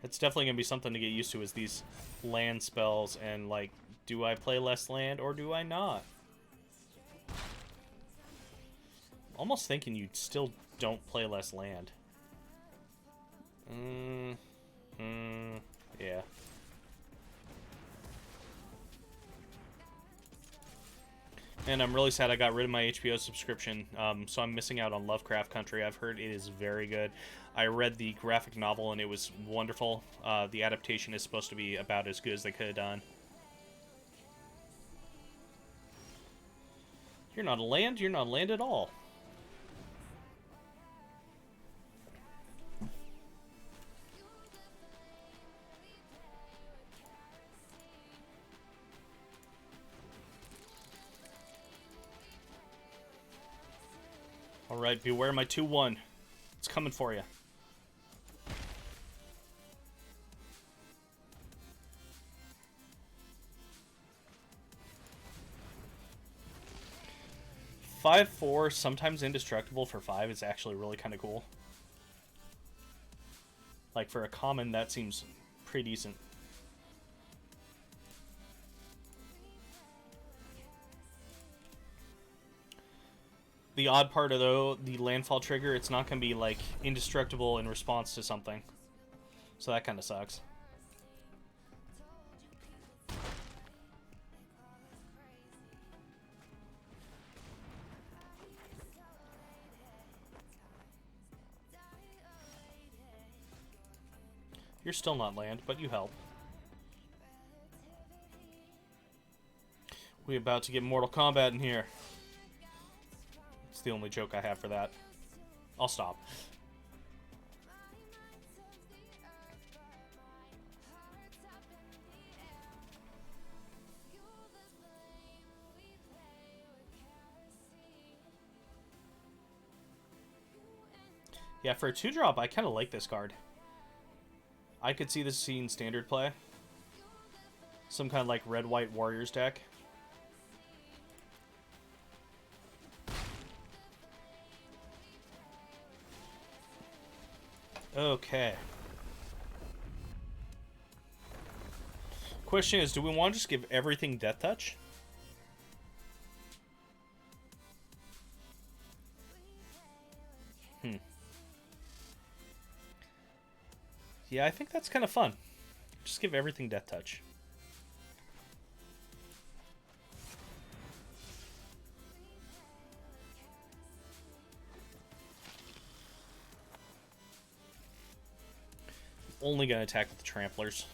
It's definitely going to be something to get used to, is these land spells, and, like, do I play less land or do I not? Almost thinking you still don't play less land. Yeah. And I'm really sad I got rid of my HBO subscription, so I'm missing out on Lovecraft Country. I've heard it is very good. I read the graphic novel, and it was wonderful. The adaptation is supposed to be about as good as they could have done. You're not a land? You're not a land at all. Alright, beware my 2-1. It's coming for you. Five, 4, sometimes indestructible for 5 is actually really kind of cool. Like, for a common, that seems pretty decent. The odd part, though, the landfall trigger, it's not going to be, like, indestructible in response to something. So that kind of sucks. You're still not land, but you help. We about to get Mortal Kombat in here. It's the only joke I have for that. I'll stop. Yeah, for a 2-drop, I kind of like this card. I could see this seeing standard play. Some kind of like red-white warriors deck. Okay. Question is, do we want to just give everything Death Touch? Yeah, I think that's kind of fun. Just give everything Death Touch. Only gonna attack with the Tramplers.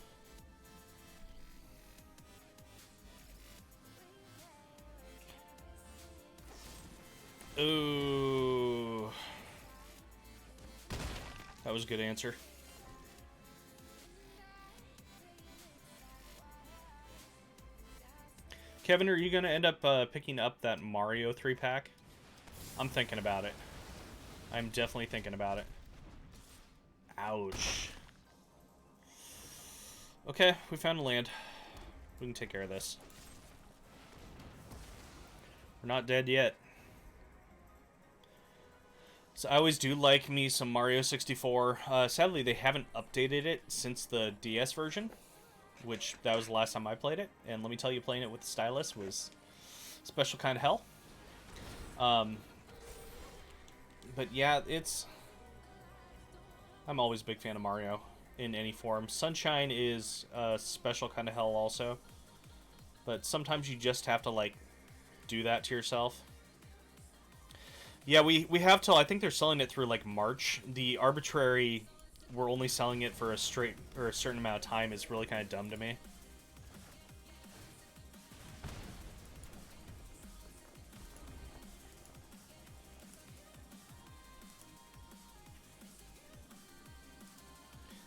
Ooh. That was a good answer. Kevin, are you going to end up picking up that Mario 3-pack? I'm thinking about it. I'm definitely thinking about it. Ouch. Okay, we found a land. We can take care of this. We're not dead yet. So I always do like me some Mario 64. Sadly, they haven't updated it since the DS version, which that was the last time I played it. And let me tell you, playing it with the stylus was a special kind of hell. But yeah, I'm always a big fan of Mario in any form. Sunshine is a special kind of hell also. But sometimes you just have to, like, do that to yourself. Yeah, we have till, I think they're selling it through, like, March. The arbitrary, we're only selling it for a certain amount of time is really kind of dumb to me.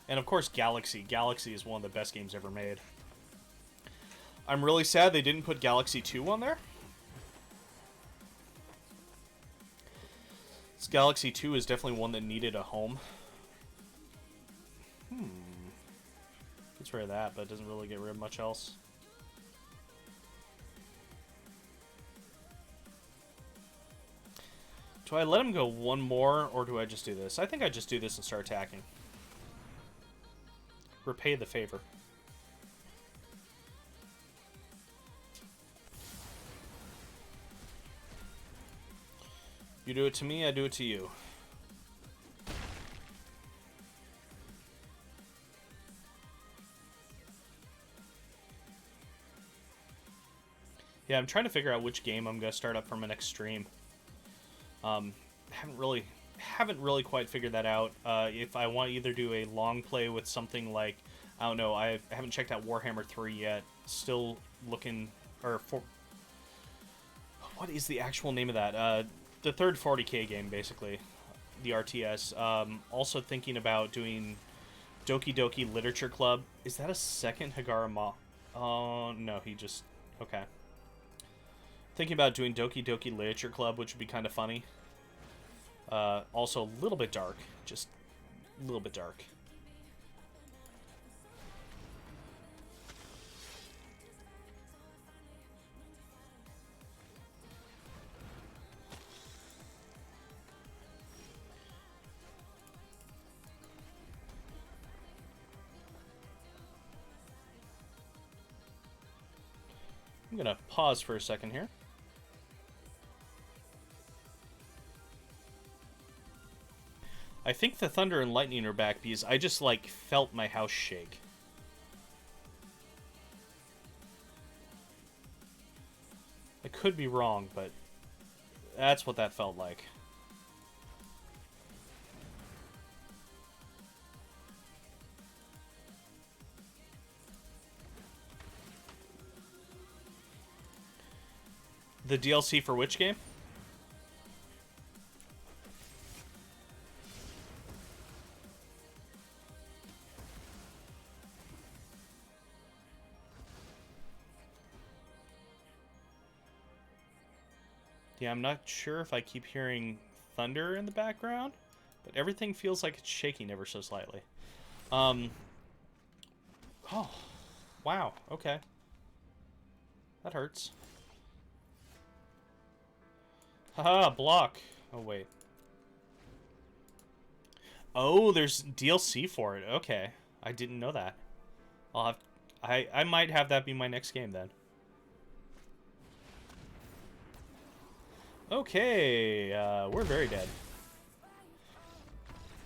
And of course, Galaxy. Galaxy is one of the best games ever made. I'm really sad they didn't put Galaxy 2 on there. This Galaxy 2 is definitely one that needed a home. Gets rid of that, but it doesn't really get rid of much else. Do I let him go one more, or do I just do this? I think I just do this and start attacking. Repay the favor. You do it to me, I do it to you. Yeah, I'm trying to figure out which game I'm gonna start up for my next stream. Um, haven't really quite figured that out. If I want to either do a long play with something like, I don't know, I haven't checked out Warhammer 3 yet. Still looking, or for, what is the actual name of that? The third 40k game, basically, the RTS. Also thinking about doing Doki Doki Literature Club. Is that a second Hagara Ma? Oh, no, he just, okay. Thinking about doing Doki Doki Literature Club, which would be kind of funny. Also a little bit dark. Just a little bit dark. I'm gonna pause for a second here. I think the thunder and lightning are back because I just, like, felt my house shake. I could be wrong, but that's what that felt like. The DLC for which game? Yeah, I'm not sure if I keep hearing thunder in the background, but everything feels like it's shaking ever so slightly. Oh, wow, okay. That hurts. Haha, block. Oh, wait. Oh, there's DLC for it. Okay. I didn't know that. I'll have... I might have that be my next game, then. Okay, we're very dead.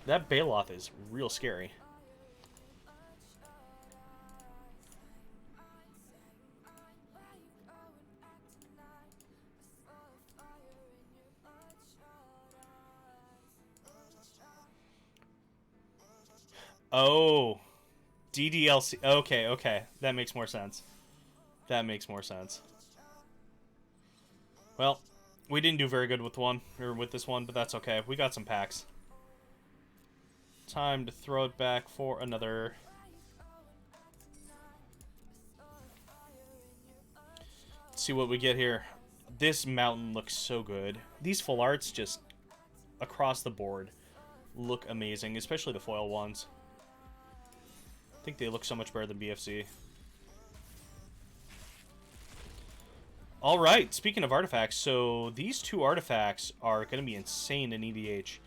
That Baloth is real scary. Oh, DDLC. Okay, okay. That makes more sense. That makes more sense. Well, we didn't do very good with this one, but that's okay. We got some packs. Time to throw it back for another. Let's see what we get here. This mountain looks so good. These full arts just across the board look amazing, especially the foil ones. I think they look so much better than BFC. Alright, speaking of artifacts, so these two artifacts are going to be insane in EDH.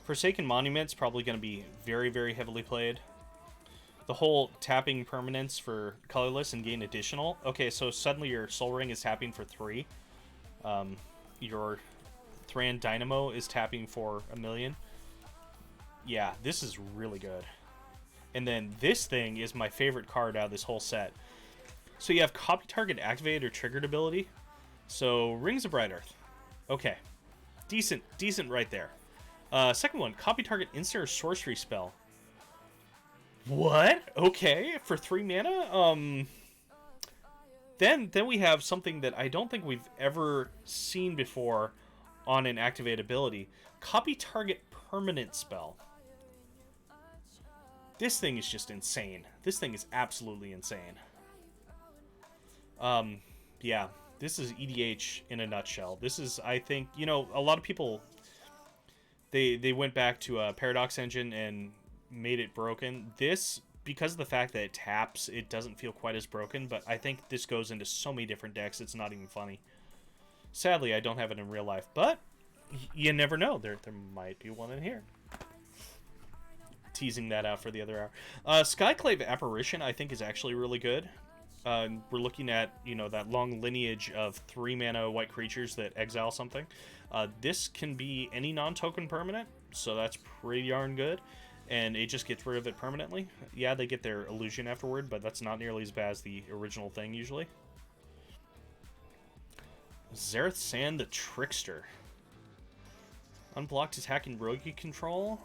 Forsaken Monument's probably going to be very, very heavily played. The whole tapping permanence for colorless and gain additional. Okay, so suddenly your Soul Ring is tapping for 3. Your Thran Dynamo is tapping for 1,000,000. Yeah, this is really good. And then this thing is my favorite card out of this whole set. So you have copy target activated or triggered ability. So Rings of Bright Earth. Okay. Decent right there. Second one, copy target instant or sorcery spell. What? Okay, for 3 mana? Then we have something that I don't think we've ever seen before on an activated ability. Copy target permanent spell. This thing is just insane. This thing is absolutely insane. Yeah, this is EDH in a nutshell. This is, I think, you know, a lot of people, they went back to a Paradox Engine and made it broken. This, because of the fact that it taps, it doesn't feel quite as broken, but I think this goes into so many different decks, it's not even funny. Sadly, I don't have it in real life, but you never know. There might be one in here. Teasing that out for the other hour. Skyclave Apparition, I think, is actually really good. We're looking at, you know, that long lineage of 3 mana white creatures that exile something. This can be any non-token permanent, so that's pretty darn good. And it just gets rid of it permanently. Yeah, they get their illusion afterward, but that's not nearly as bad as the original thing, usually. Zareth Sand the Trickster. Unblocked attacking rogue you control.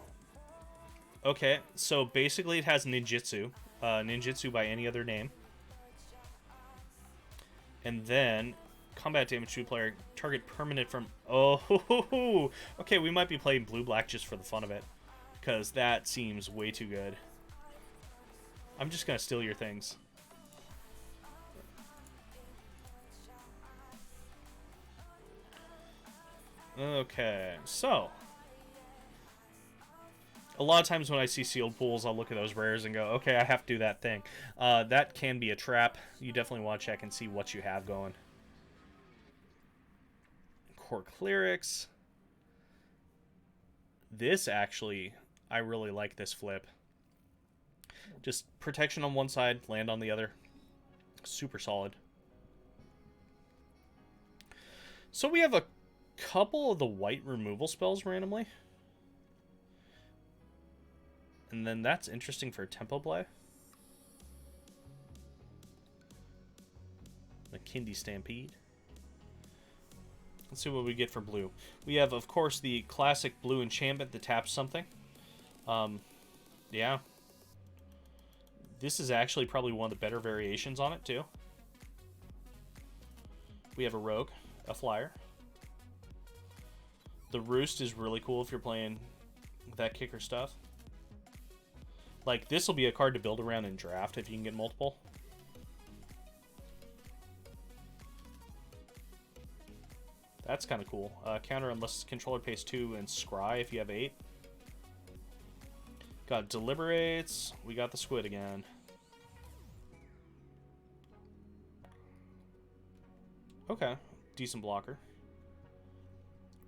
Okay, so basically it has ninjutsu. Ninjutsu by any other name. And then combat damage to player. Target permanent from... Oh, okay, we might be playing blue-black just for the fun of it. Because that seems way too good. I'm just going to steal your things. Okay, so... A lot of times when I see sealed pools, I'll look at those rares and go, okay, I have to do that thing. That can be a trap. You definitely want to check and see what you have going. Core Clerics. This actually, I really like this flip. Just protection on one side, land on the other. Super solid. So we have a couple of the white removal spells randomly. And then that's interesting for tempo play. The Kindi Stampede. Let's see what we get for blue. We have, of course, the classic blue enchantment that taps something. Yeah. This is actually probably one of the better variations on it, too. We have a rogue, a flyer. The Roost is really cool if you're playing that kicker stuff. Like, this will be a card to build around in draft if you can get multiple. That's kind of cool. Counter unless controller pays 2 and scry if you have 8. Got Deliberates. We got the Squid again. Okay. Decent blocker.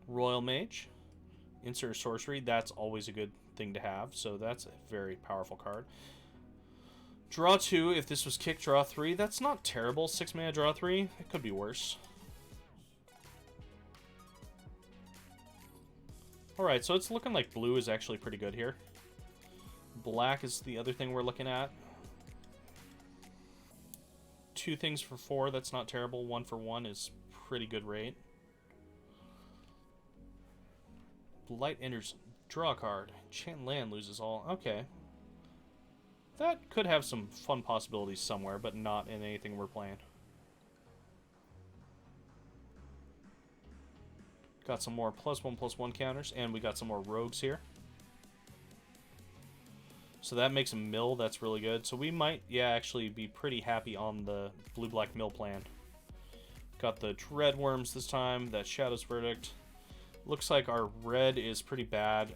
Royal Mage. Insert sorcery. That's always a good thing to have. So that's a very powerful card. Draw 2. If this was kick, draw 3. That's not terrible. 6 mana, draw 3. It could be worse. Alright, so it's looking like blue is actually pretty good here. Black is the other thing we're looking at. 2 things for 4, that's not terrible. 1 for 1 is pretty good rate. Blight enters, draw a card. Enchant land, loses all. Okay. That could have some fun possibilities somewhere, but not in anything we're playing. Got some more +1/+1 counters, and we got some more rogues here. So that makes a mill, that's really good. So we might, yeah, actually be pretty happy on the blue-black mill plan. Got the Dread Worms this time, that Shadow's Verdict. Looks like our red is pretty bad.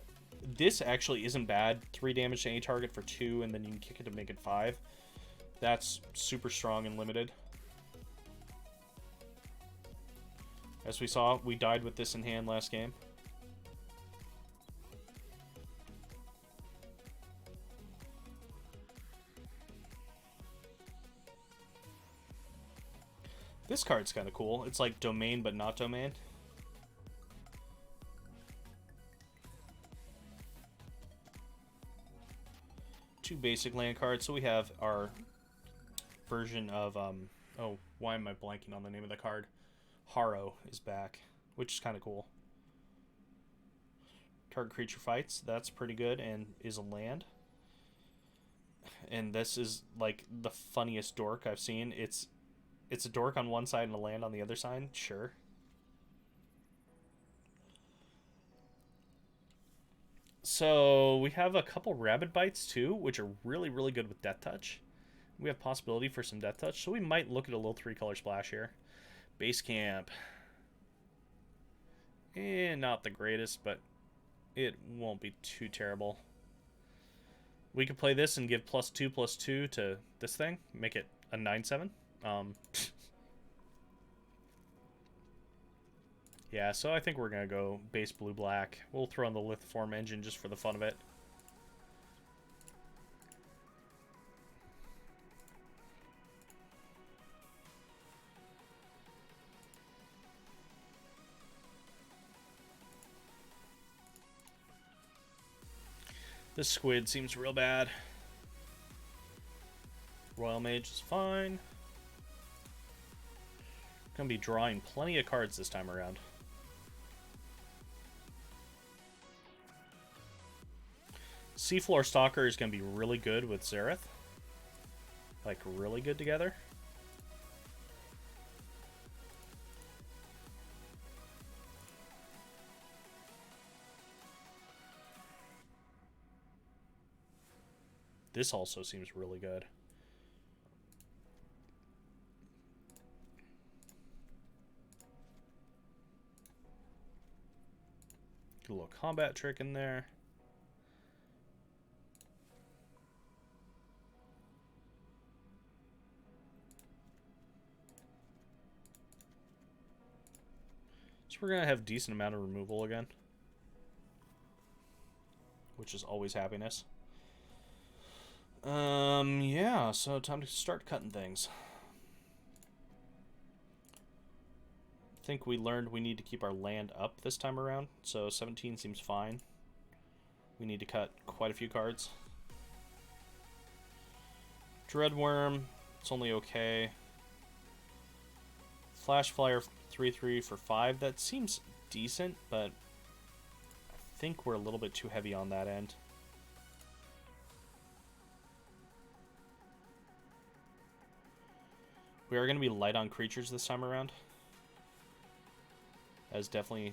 This actually isn't bad. 3 damage to any target for 2, and then you can kick it to make it 5. That's super strong and limited. As we saw, we died with this in hand last game. This card's kind of cool. It's like domain, but not domain. Two basic land cards. So we have our version of, oh, why am I blanking on the name of the card? Harrow is back, which is kind of cool. Target creature fights. That's pretty good and is a land. And this is like the funniest dork I've seen. It's a dork on one side and a land on the other side. Sure. So we have a couple Rabbit Bites too, which are really, really good with Death Touch. We have possibility for some Death Touch, so we might look at a little 3-color splash here. Base Camp. Not the greatest, but it won't be too terrible. We could play this and give +2/+2 to this thing. Make it a 9/7. Yeah, so I think we're going to go base blue-black. We'll throw in the Lithiform engine just for the fun of it. This Squid seems real bad. Royal Mage is fine. Gonna be drawing plenty of cards this time around. Seafloor Stalker is gonna be really good with Zareth. Like, really good together. This also seems really good. Get a little combat trick in there. So we're going to have a decent amount of removal again, which is always happiness. Yeah, so time to start cutting things. I think we learned we need to keep our land up this time around, so 17 seems fine. We need to cut quite a few cards. Dreadworm, it's only okay. Flash Flyer 3/3 for 5, that seems decent, but I think we're a little bit too heavy on that end. We are going to be light on creatures this time around. That is definitely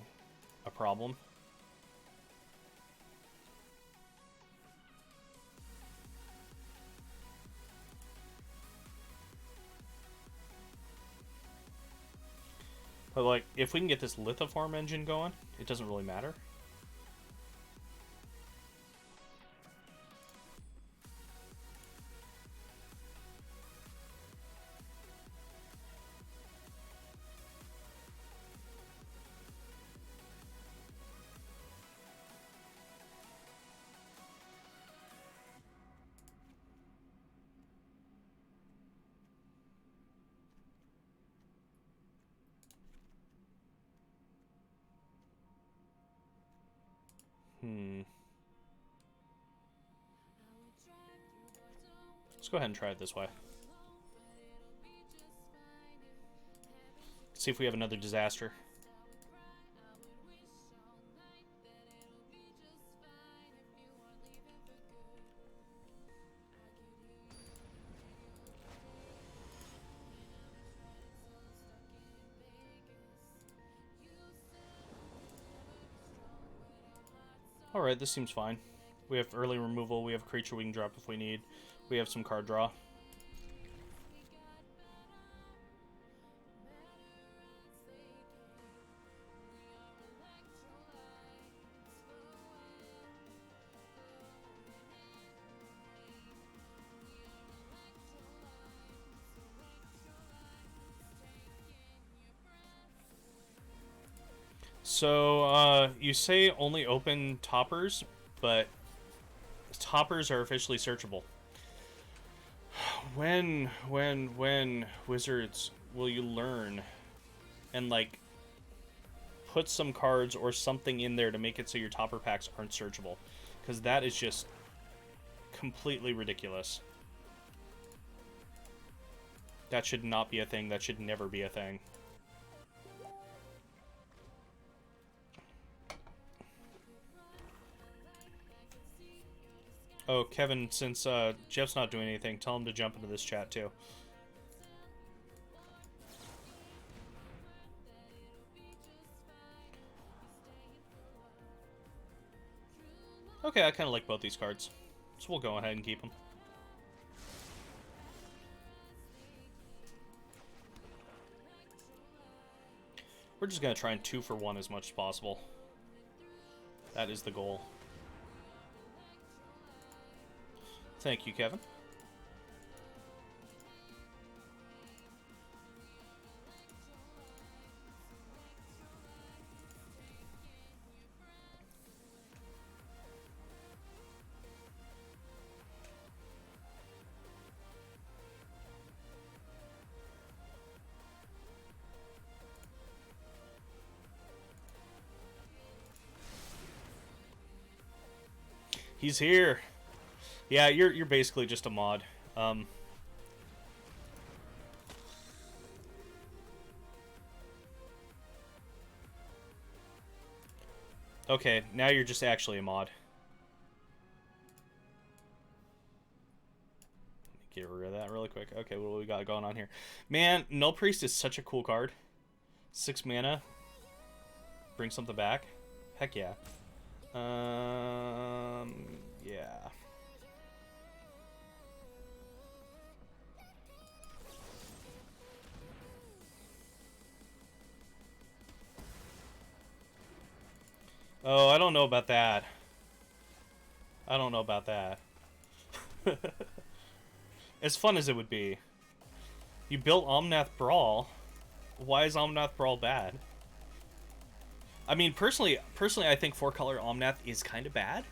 a problem. But, like, if we can get this Lithoform engine going, it doesn't really matter. Let's go ahead and try it this way. See if we have another disaster. Alright, this seems fine. We have early removal, we have a creature we can drop if we need. We have some card draw. So, you say only open toppers, but toppers are officially searchable. When, Wizards, will you learn and, like, put some cards or something in there to make it so your topper packs aren't searchable? Because that is just completely ridiculous. That should not be a thing. That should never be a thing. Oh, Kevin, since Jeff's not doing anything, tell him to jump into this chat too. Okay, I kind of like both these cards, so we'll go ahead and keep them. We're just going to try and 2-for-1 as much as possible. That is the goal. Thank you, Kevin. He's here. Yeah, you're basically just a mod. Okay, now you're just actually a mod. Get rid of that really quick. Okay, what do we got going on here? Man, Null Priest is such a cool card. 6 mana. Bring something back. Heck yeah. Yeah. Oh, I don't know about that. I don't know about that. As fun as it would be. You built Omnath Brawl. Why is Omnath Brawl bad? I mean, personally, I think 4-color Omnath is kind of bad.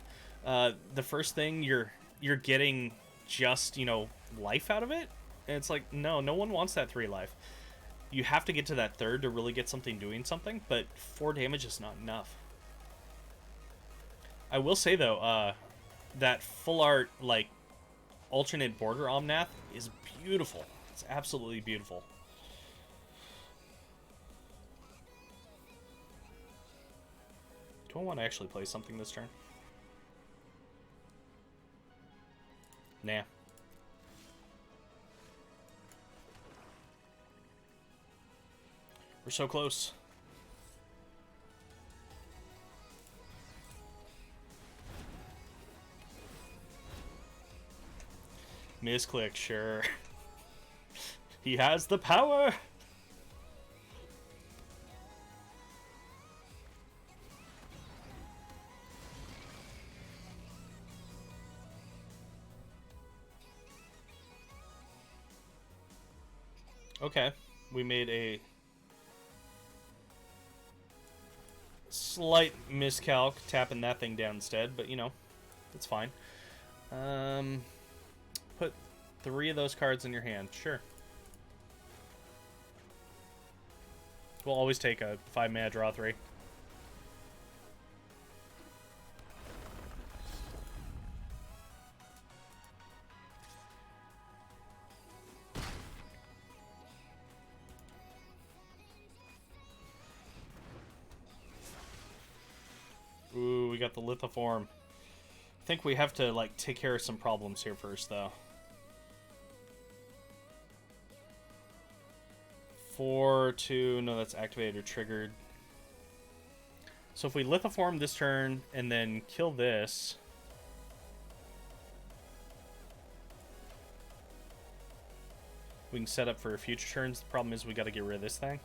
The first thing you're getting just, you know, life out of it, and it's like, no one wants that 3 life. You have to get to that 3rd to really get something doing something, but 4 damage is not enough. I will say though, that full art like alternate border Omnath is beautiful. It's absolutely beautiful. Do I want to actually play something this turn? Nah. We're so close. Misclick, sure. He has the power! Okay, we made a slight miscalc tapping that thing down instead, but you know, it's fine. Put 3 of those cards in your hand, sure. We'll always take a 5-mana draw 3. Ooh, we got the Lithoform. I think we have to, like, take care of some problems here first, though. 4/2, no, that's activated or triggered. So if we Lithoform this turn and then kill this, we can set up for future turns. The problem is we got to get rid of this thing.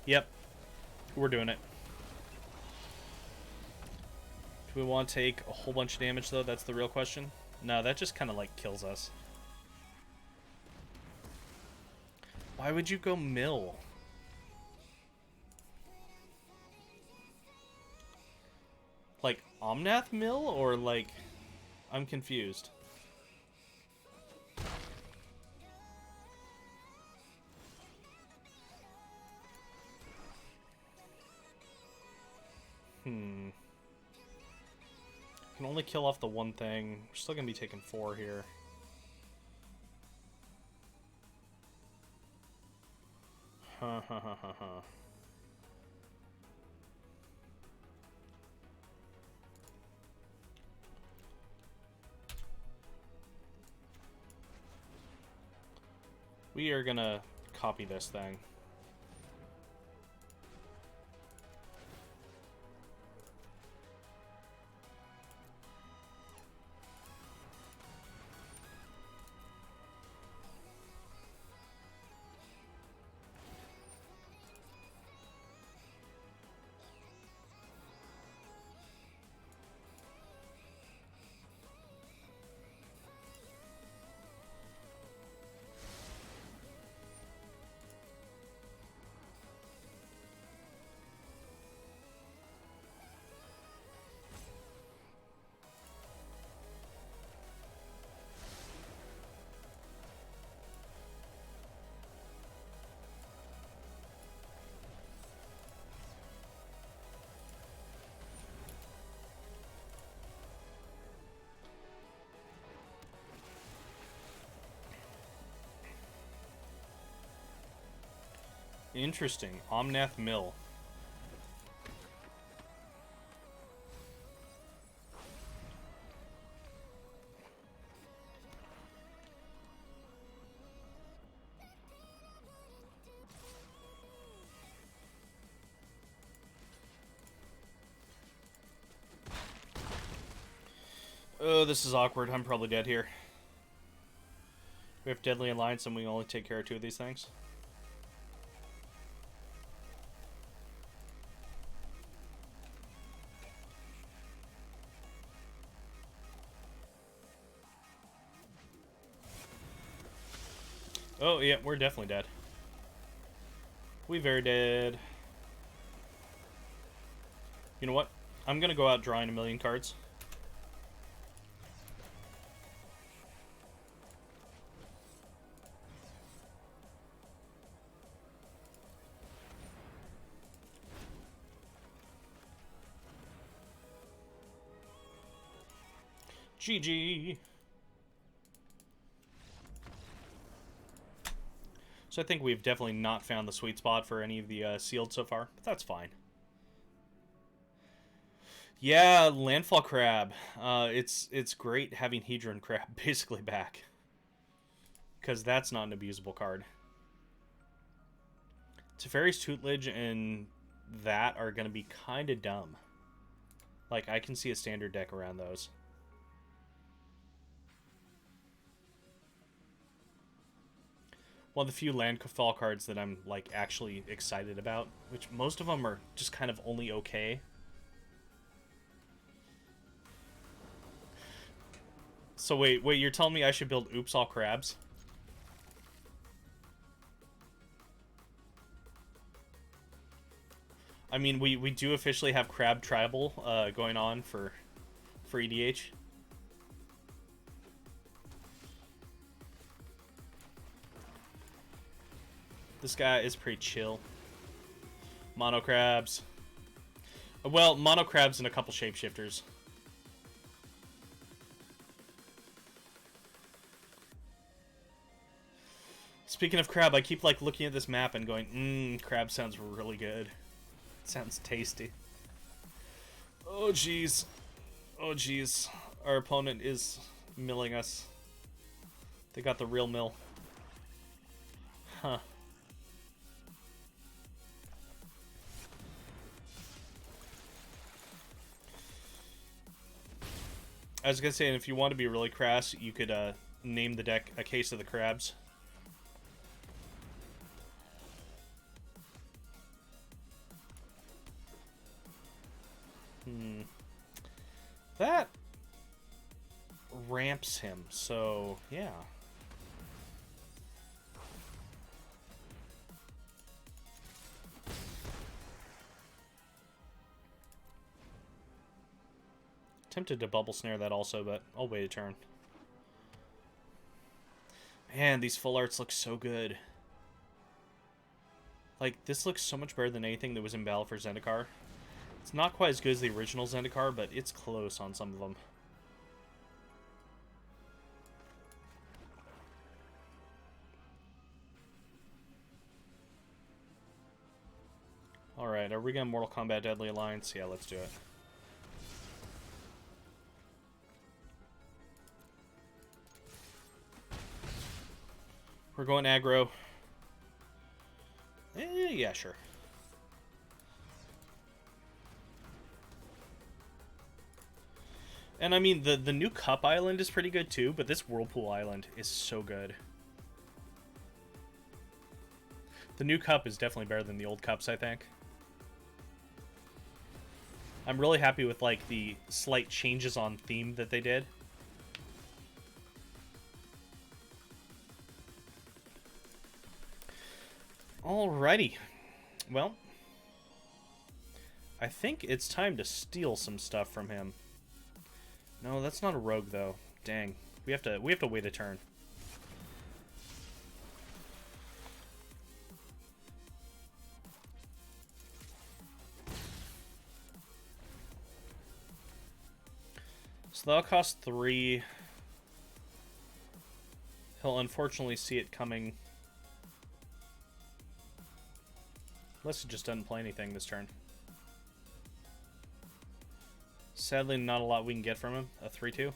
Yep, we're doing it. Do we want to take a whole bunch of damage, though? That's the real question. No, that just kind of, like, kills us. Why would you go mill? Like, Omnath mill? Or, like... I'm confused. Can only kill off the one thing. We're still gonna be taking 4 here. We are gonna copy this thing. Interesting. Omnath Mill. Oh, this is awkward. I'm probably dead here. We have Deadly Alliance and we only take care of 2 of these things. Oh, yeah, we're definitely dead. We very dead. You know what? I'm gonna go out drawing 1,000,000 cards. GG. So I think we've definitely not found the sweet spot for any of the sealed so far, but that's fine. Yeah, Landfall Crab. It's great having Hedron Crab basically back. Because that's not an abusable card. Teferi's Tutelage and that are going to be kind of dumb. Like, I can see a standard deck around those. One of the few landfall cards that I'm, like, actually excited about. Which most of them are just kind of only okay. So wait, you're telling me I should build Oops All Crabs? I mean, we do officially have Crab Tribal going on for EDH. This guy is pretty chill. Mono Crabs. Well, Mono Crabs and a couple Shapeshifters. Speaking of crab, I keep like looking at this map and going, crab sounds really good. Sounds tasty. Oh jeez. Oh jeez. Our opponent is milling us. They got the real mill. Huh. I was gonna say, and if you want to be really crass, you could name the deck A Case of the Crabs. That ramps him, so yeah. Tempted to bubble snare that also, but I'll wait a turn. Man, these full arts look so good. Like, this looks so much better than anything that was in battle for Zendikar. It's not quite as good as the original Zendikar, but it's close on some of them. Alright, are we going to Mortal Kombat Deadly Alliance? Yeah, let's do it. We're going aggro. Yeah, sure. And I mean, the new Cup Island is pretty good too, but this Whirlpool Island is so good. The new Cup is definitely better than the old Cups, I think. I'm really happy with, like, the slight changes on theme that they did. Alrighty. Well, I think it's time to steal some stuff from him. No, that's not a rogue though. Dang. We have to wait a turn. So that'll cost 3. He'll unfortunately see it coming. Unless he just doesn't play anything this turn. Sadly, not a lot we can get from him. A 3-2.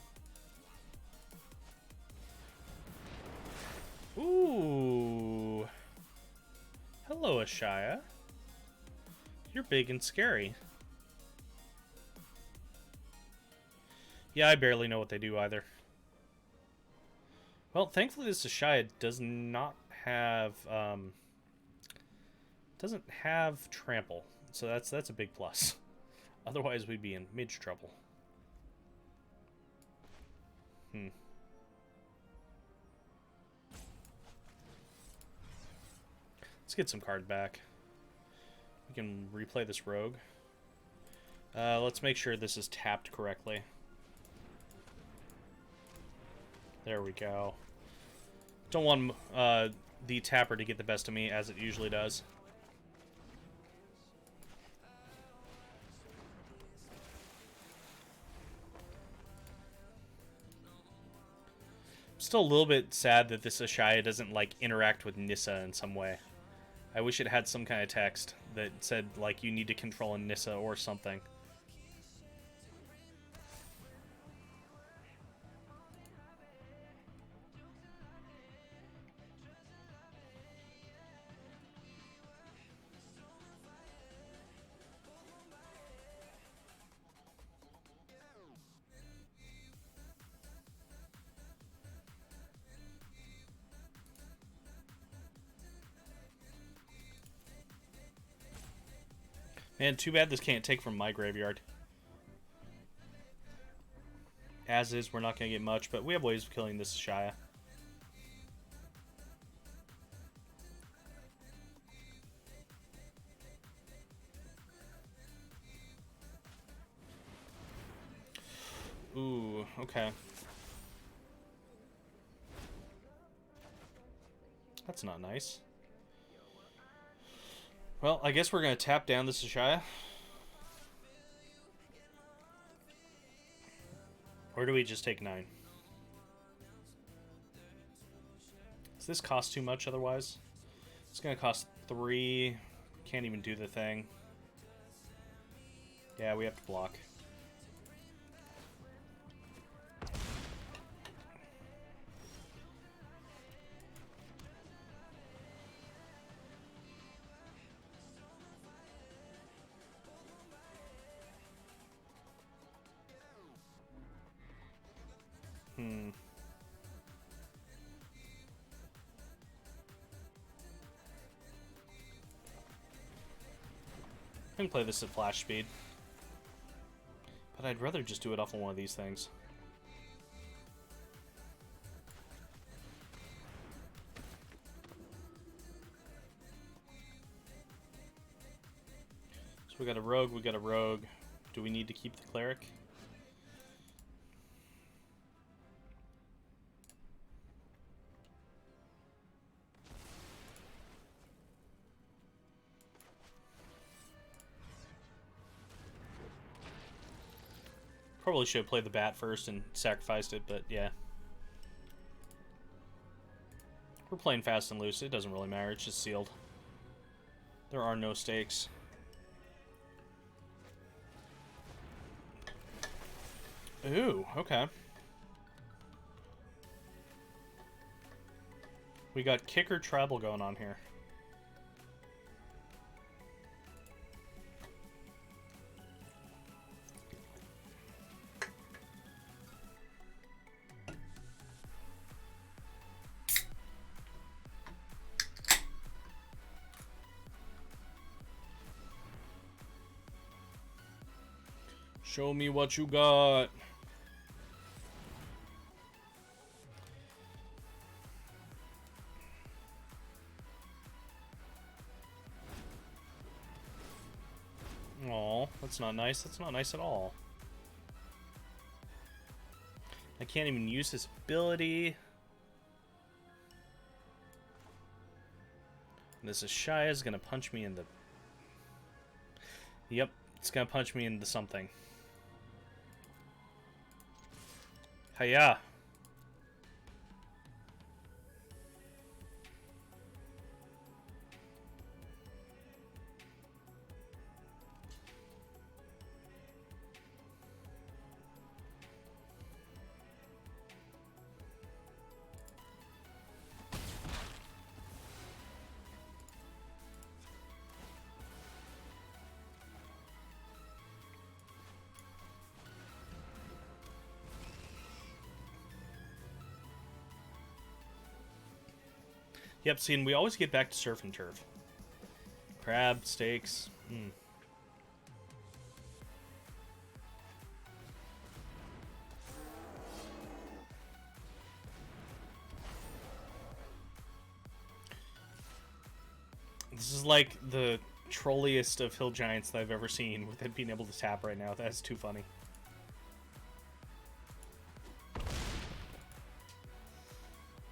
Ooh. Hello, Ashaya. You're big and scary. Yeah, I barely know what they do either. Well, thankfully this Ashaya does not have doesn't have trample. So that's a big plus. Otherwise we'd be in major trouble. Let's get some card back. We can replay this rogue. Let's make sure this is tapped correctly. There we go. Don't want the tapper to get the best of me, as it usually does. Still a little bit sad that this Ashaya doesn't, like, interact with Nissa in some way. I wish it had some kind of text that said, like, you need to control a Nissa or something. Man, too bad this can't take from my graveyard. As is, we're not going to get much, but we have ways of killing this Ashaya. Ooh, okay. That's not nice. Well, I guess we're going to tap down this Ashaya. Or do we just take 9? Does this cost too much otherwise? It's going to cost 3. Can't even do the thing. Yeah, we have to block. I can play this at flash speed. But I'd rather just do it off of one of these things. So we got a rogue, we got a rogue. Do we need to keep the cleric? Probably should have played the bat first and sacrificed it, but yeah. We're playing fast and loose. It doesn't really matter. It's just sealed. There are no stakes. Ooh, okay. We got kicker tribal going on here. Show me what you got. Aw, that's not nice. That's not nice at all. I can't even use his ability. This Ashaya is gonna punch me in the... Yep, it's gonna punch me into something. Hiya! Yep, see, and we always get back to surf and turf. Crab, steaks. This is like the trolliest of hill giants that I've ever seen with it being able to tap right now. That's too funny.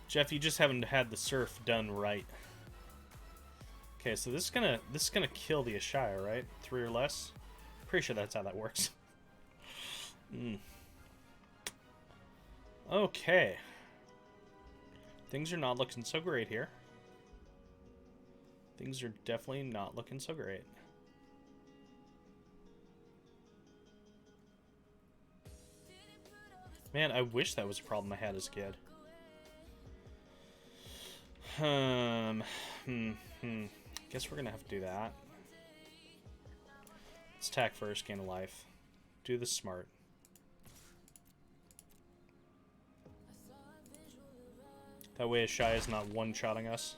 Jeff, you just haven't had the surf done right. Okay, so this is gonna kill the Ashaya, right? 3 or less? Pretty sure that's how that works. Okay. Things are not looking so great here. Things are definitely not looking so great. Man, I wish that was a problem I had as a kid. Guess we're gonna have to do that. Let's attack first, gain a life. Do this smart. That way Ashaya is not one-shotting us.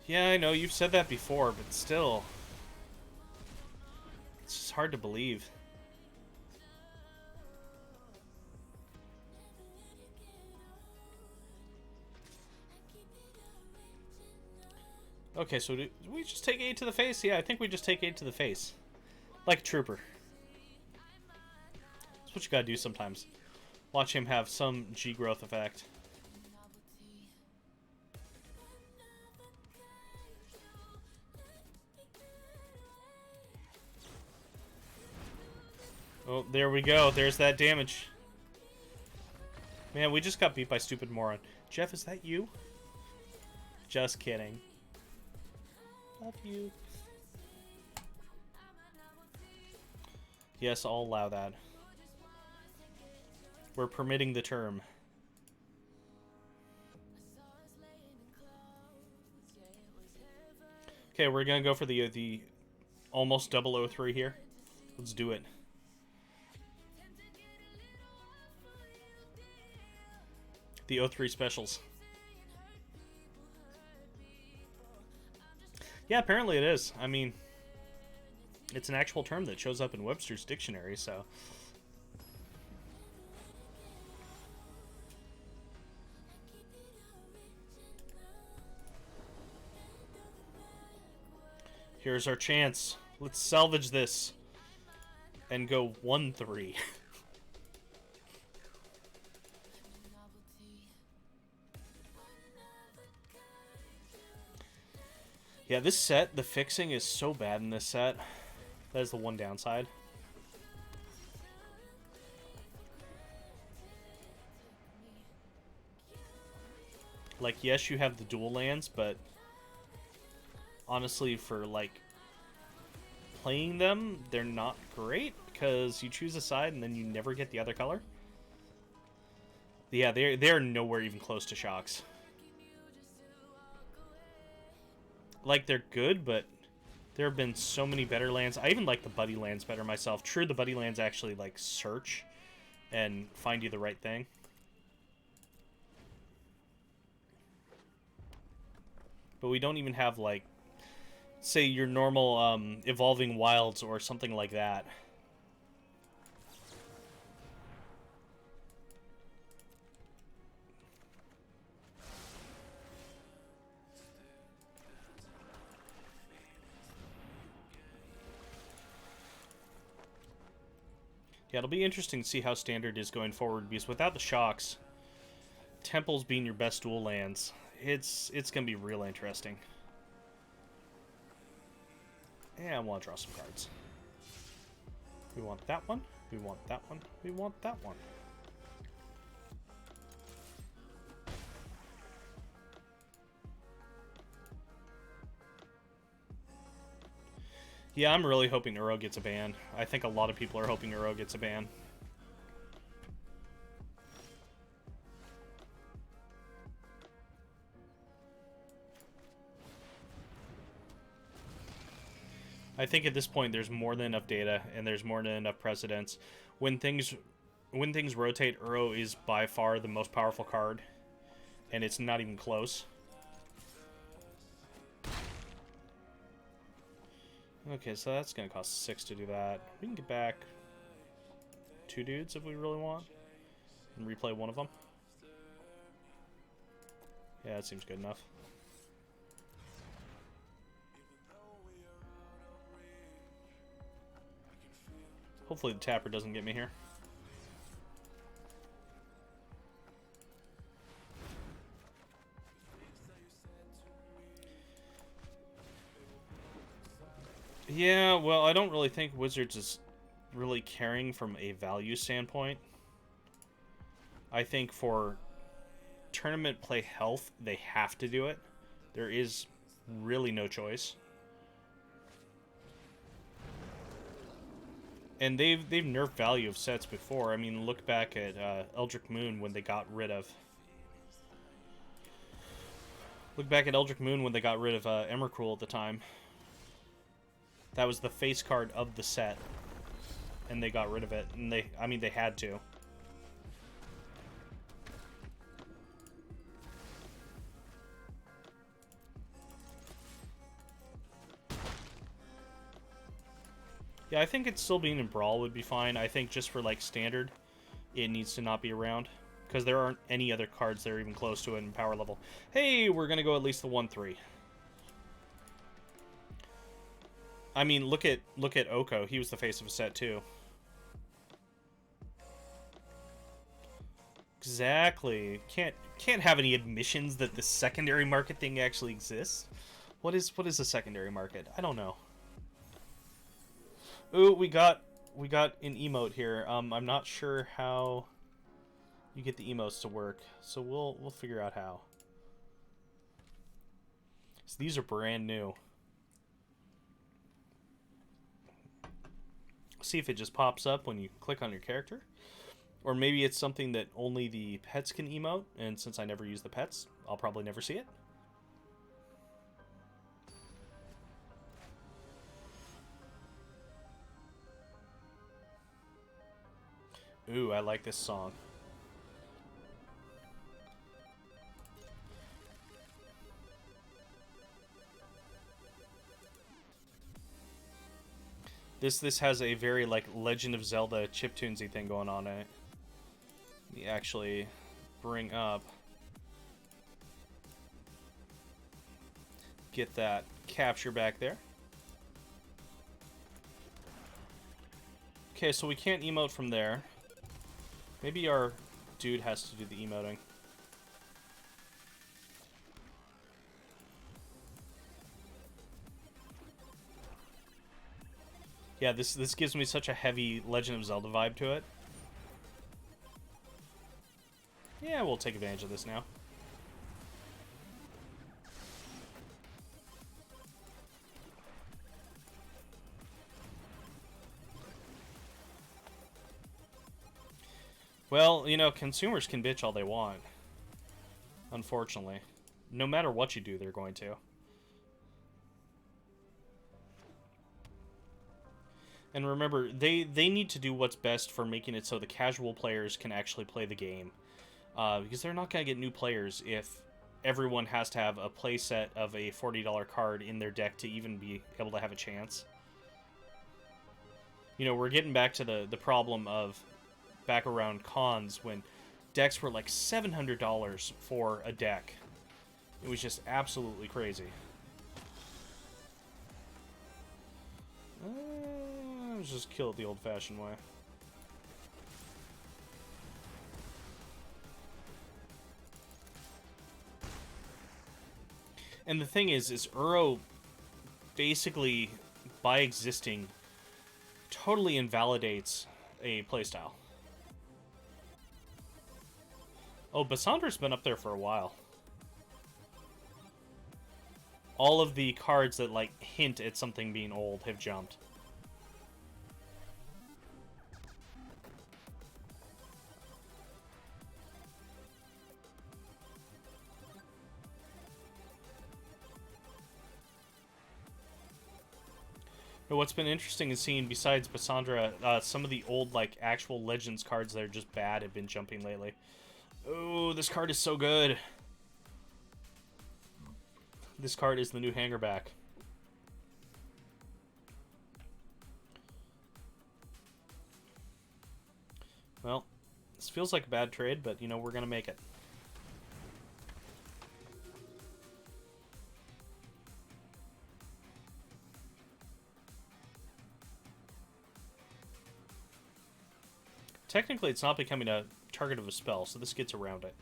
Yeah, I know, you've said that before, but still. It's just hard to believe. Okay, so do we just take 8 to the face? Yeah, I think we just take 8 to the face. Like a trooper. That's what you gotta do sometimes. Watch him have some G growth effect. Oh, there we go. There's that damage. Man, we just got beat by stupid moron. Jeff, is that you? Just kidding. Love you. Yes, I'll allow that. We're permitting the term. Okay, we're gonna go for the almost 003 here. Let's do it. The 03 specials. Yeah, apparently it is. I mean, it's an actual term that shows up in Webster's dictionary, so. Here's our chance. Let's salvage this and go 1-3. Yeah, this set, the fixing is so bad in this set. That is the one downside. Like, yes, you have the dual lands, but honestly, for, like, playing them, they're not great, because you choose a side and then you never get the other color. Yeah, they're nowhere even close to shocks. Like, they're good, but there have been so many better lands. I even like the buddy lands better myself. True, the buddy lands actually, like, search and find you the right thing. But we don't even have, like, say, your normal evolving wilds or something like that. Yeah, it'll be interesting to see how Standard is going forward, because without the shocks, temples being your best dual lands, it's going to be real interesting. Yeah, I want to draw some cards. We want that one, we want that one, we want that one. Yeah, I'm really hoping Uro gets a ban. I think a lot of people are hoping Uro gets a ban. I think at this point there's more than enough data and there's more than enough precedence. When things rotate, Uro is by far the most powerful card, and it's not even close. Okay, so that's gonna cost 6 to do that. We can get back 2 dudes if we really want, and replay one of them. Yeah, that seems good enough. Hopefully the tapper doesn't get me here. Yeah, well, I don't really think Wizards is really caring from a value standpoint. I think for tournament play health, they have to do it. There is really no choice. And they've nerfed value of sets before. I mean, look back at Eldritch Moon when they got rid of... Look back at Eldritch Moon when they got rid of Emrakul at the time. That was the face card of the set. And they got rid of it. And they had to. Yeah, I think it's still being in Brawl would be fine. I think just for, like, Standard, it needs to not be around. Because there aren't any other cards that are even close to it in power level. Hey, we're going to go at least the 1-3. I mean, look at Oko. He was the face of a set, too. Exactly. Can't have any admissions that the secondary market thing actually exists. What is a secondary market? I don't know. Ooh, we got an emote here. I'm not sure how you get the emotes to work, so we'll figure out how. So these are brand new. See if it just pops up when you click on your character, or maybe it's something that only the pets can emote. And since I never use the pets, I'll probably never see it. Ooh, I like this song. This has a very, like, Legend of Zelda chiptunesy thing going on in it. Let me actually bring up... Get that capture back there. Okay, so we can't emote from there. Maybe our dude has to do the emoting. Yeah, this gives me such a heavy Legend of Zelda vibe to it. Yeah, we'll take advantage of this now. Well, you know, consumers can bitch all they want. Unfortunately. No matter what you do, they're going to. And remember, they need to do what's best for making it so the casual players can actually play the game. Because they're not going to get new players if everyone has to have a playset of a $40 card in their deck to even be able to have a chance. You know, we're getting back to the problem of back around cons when decks were like $700 for a deck. It was just absolutely crazy. Let's just kill it the old-fashioned way. And the thing is Uro basically, by existing, totally invalidates a playstyle. Oh, Bassandra's been up there for a while. All of the cards that, like, hint at something being old have jumped. But what's been interesting is seeing, besides Bassandra, some of the old, like, actual Legends cards that are just bad have been jumping lately. Oh, this card is so good. This card is the new Hangerback. Well, this feels like a bad trade, but, you know, we're going to make it. Technically, it's not becoming a target of a spell, so this gets around it.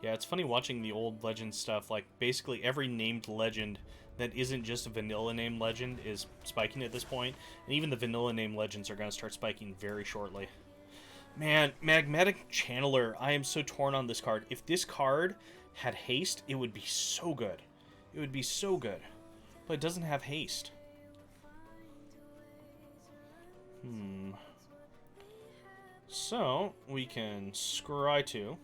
Yeah, it's funny watching the old Legend stuff. Like, basically every named Legend that isn't just a vanilla named Legend is spiking at this point. And even the vanilla named Legends are going to start spiking very shortly. Man, Magmatic Channeler, I am so torn on this card. If this card had haste, it would be so good. It would be so good. But it doesn't have haste. So, we can scry 2.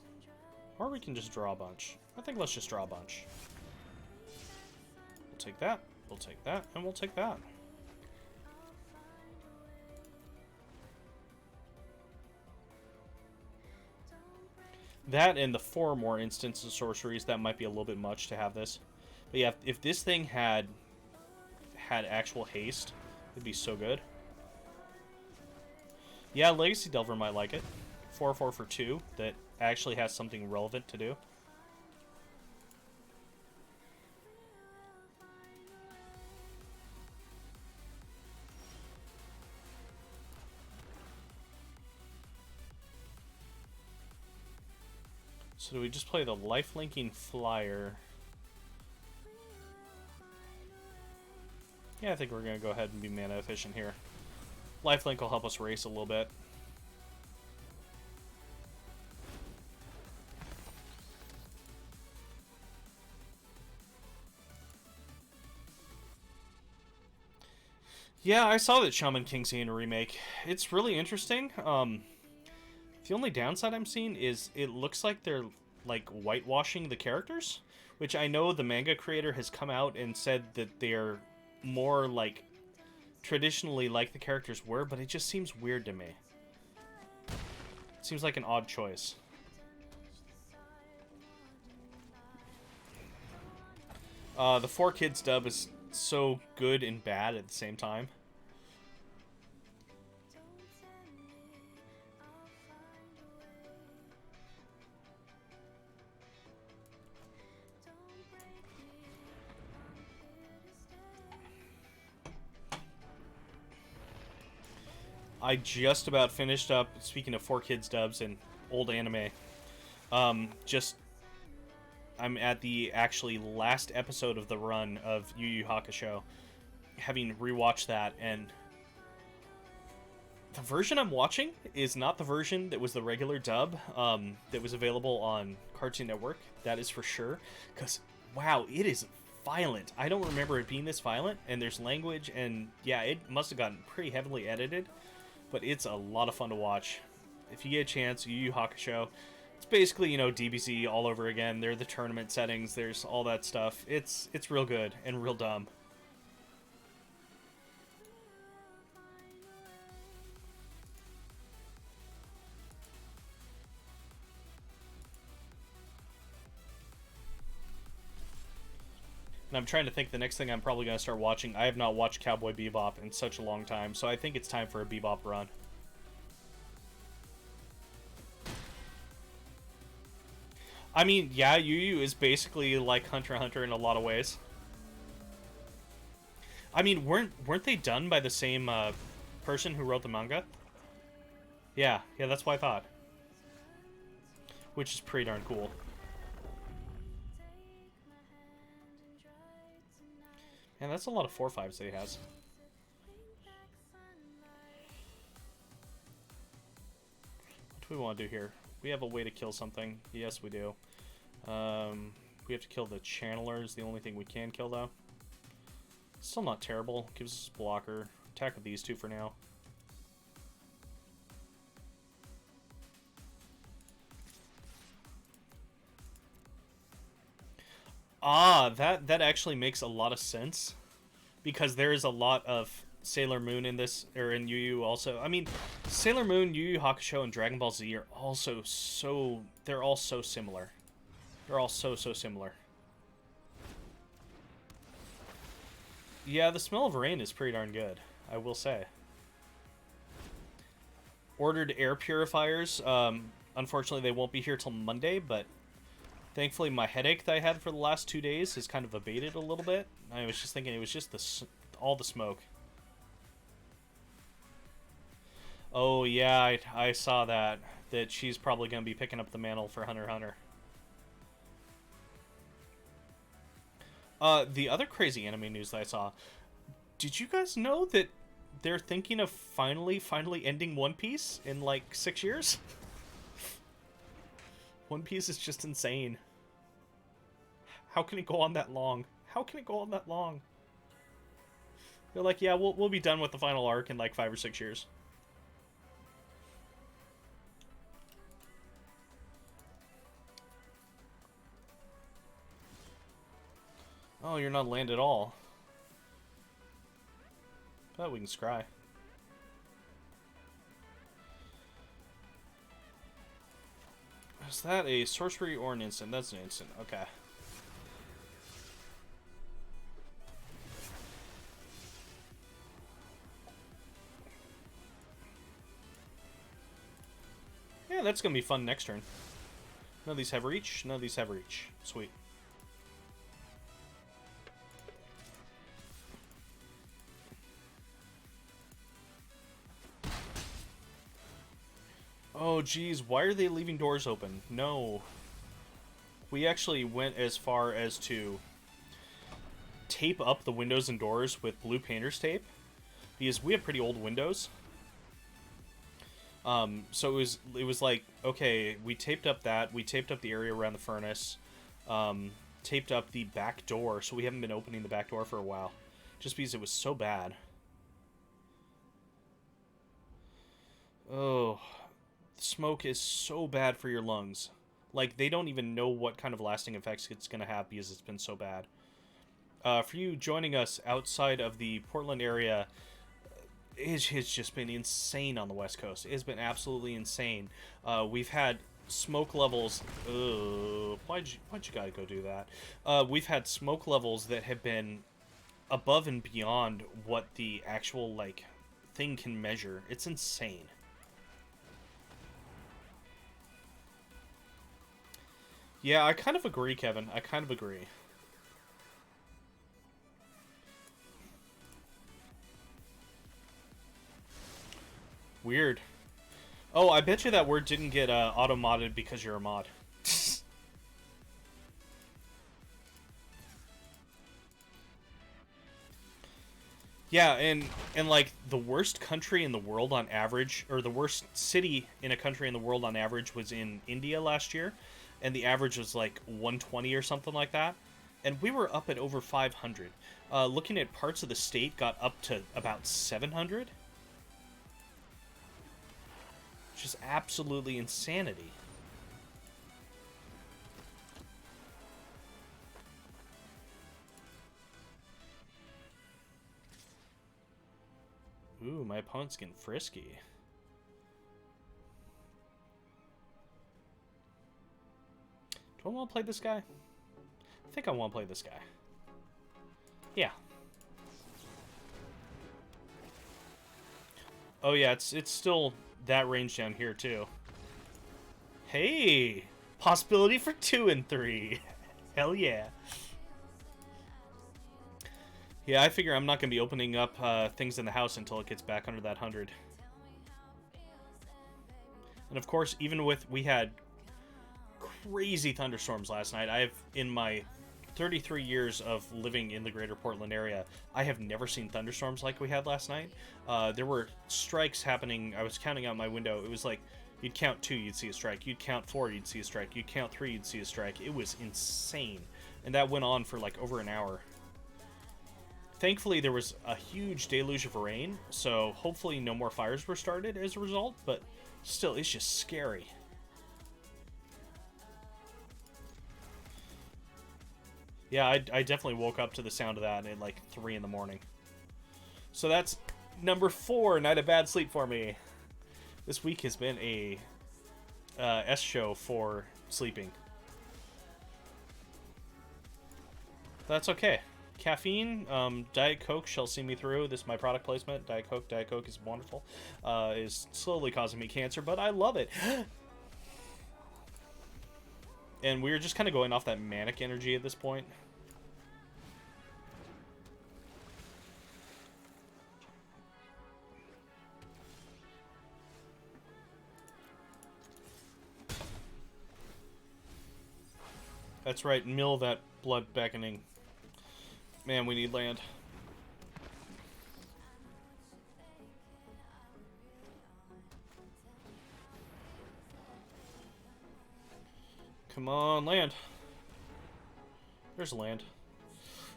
Or we can just draw a bunch. I think let's just draw a bunch. We'll take that, we'll take that, and we'll take that. That and the 4 more instants of sorceries, that might be a little bit much to have this. But yeah, if this thing had actual haste, it'd be so good. Yeah, Legacy Delver might like it. 4/4 for 2 that actually has something relevant to do. So do we just play the lifelinking flyer? Yeah, I think we're going to go ahead and be mana efficient here. Lifelink will help us race a little bit. Yeah, I saw that Shaman King's in a remake. It's really interesting. The only downside I'm seeing is it looks like they're like whitewashing the characters, which I know the manga creator has come out and said that they're more like traditionally like the characters were, but it just seems weird to me. It seems like an odd choice. The 4Kids dub is so good and bad at the same time. I just about finished up, speaking of 4Kids dubs and old anime, I'm at the actually last episode of the run of Yu Yu Hakusho, having rewatched that, and the version I'm watching is not the version that was the regular dub that was available on Cartoon Network, that is for sure, because, wow, it is violent. I don't remember it being this violent, and there's language, and yeah, it must have gotten pretty heavily edited, but it's a lot of fun to watch. If you get a chance, Yu Yu Hakusho, it's basically, you know, DBZ all over again. There are the tournament settings, there's all that stuff. It's real good and real dumb. And I'm trying to think the next thing I'm probably going to start watching. I have not watched Cowboy Bebop in such a long time, so I think it's time for a Bebop run. I mean, yeah, Yu Yu is basically like Hunter x Hunter in a lot of ways. I mean, weren't they done by the same person who wrote the manga? Yeah, that's what I thought. Which is pretty darn cool. Man, that's a lot of 4/5s that he has. What do we want to do here? We have a way to kill something. Yes, we do. We have to kill the Channelers. The only thing we can kill, though. Still not terrible. Gives us a blocker. Attack with these two for now. Ah, that actually makes a lot of sense, because there is a lot of Sailor Moon in this, or in Yu Yu also. I mean, Sailor Moon, Yu Yu Hakusho, and Dragon Ball Z are also so... They're all so similar. They're all so similar. Yeah, the smell of rain is pretty darn good, I will say. Ordered air purifiers. Unfortunately, they won't be here till Monday, but thankfully my headache that I had for the last 2 days has kind of abated a little bit. I was just thinking it was just all the smoke. Oh, yeah, I saw that. That she's probably going to be picking up the mantle for Hunter x Hunter. The other crazy anime news that I saw, did you guys know that they're thinking of finally ending One Piece in like 6 years? One Piece is just insane. How can it go on that long? How can it go on that long? They're like, yeah, we'll be done with the final arc in like 5 or 6 years. Oh, you're not land at all. But we can scry. Is that a sorcery or an instant? That's an instant. Okay. Yeah, that's gonna be fun next turn. None of these have reach. None of these have reach. Sweet. Oh, geez. Why are they leaving doors open? No. We actually went as far as to tape up the windows and doors with blue painter's tape, because we have pretty old windows. So it was like, okay, we taped up that, we taped up the area around the furnace, taped up the back door, so we haven't been opening the back door for a while, just because it was so bad. Oh, the smoke is so bad for your lungs. Like, they don't even know what kind of lasting effects it's going to have because it's been so bad. For you joining us outside of the Portland area, it has just been insane on the West Coast. It has been absolutely insane. We've had smoke levels... why'd you gotta go do that? We've had smoke levels that have been above and beyond what the actual, like, thing can measure. It's insane. Yeah, I kind of agree, Kevin. I kind of agree. Weird. Oh, I bet you that word didn't get auto-modded because you're a mod. Yeah, and like, the worst country in the world on average, or the worst city in a country in the world on average, was in India last year, and the average was like 120 or something like that, and we were up at over 500. Looking at parts of the state got up to about 700. Just absolutely insanity. Ooh, my opponent's getting frisky. Do I want to play this guy? I think I want to play this guy. Yeah. Oh yeah, it's still that range down here too. Hey! Possibility for 2 and 3. Hell yeah. Yeah, I figure I'm not going to be opening up things in the house until it gets back under that 100. And of course, even with... We had crazy thunderstorms last night. in my 33 years of living in the greater Portland area, I have never seen thunderstorms like we had last night. There were strikes happening. I was counting out my window. It was like, you'd count 2, you'd see a strike. You'd count 4, you'd see a strike. You'd count 3, you'd see a strike. It was insane. And that went on for like over an hour. Thankfully, there was a huge deluge of rain, so hopefully no more fires were started as a result, but still, it's just scary. Yeah, I definitely woke up to the sound of that at like 3 in the morning. So that's number 4, night of bad sleep for me. This week has been a S show for sleeping. That's okay. Caffeine, Diet Coke shall see me through. This is my product placement. Diet Coke. Diet Coke is wonderful. Is slowly causing me cancer, but I love it. And we're just kind of going off that manic energy at this point. That's right, mill that blood beckoning. Man, we need land. Come on, land. There's land.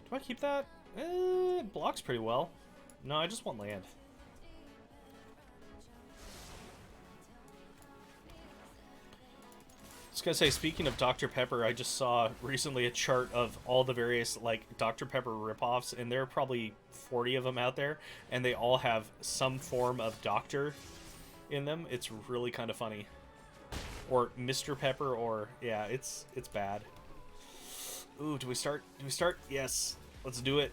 Do I keep that? It blocks pretty well. No, I just want land. I was gonna say, speaking of Dr. Pepper, I just saw recently a chart of all the various like Dr. Pepper ripoffs, and there are probably 40 of them out there, and they all have some form of doctor in them. It's really kind of funny. Or Mr. Pepper, or yeah, it's bad. Ooh, do we start? Do we start? Yes, let's do it.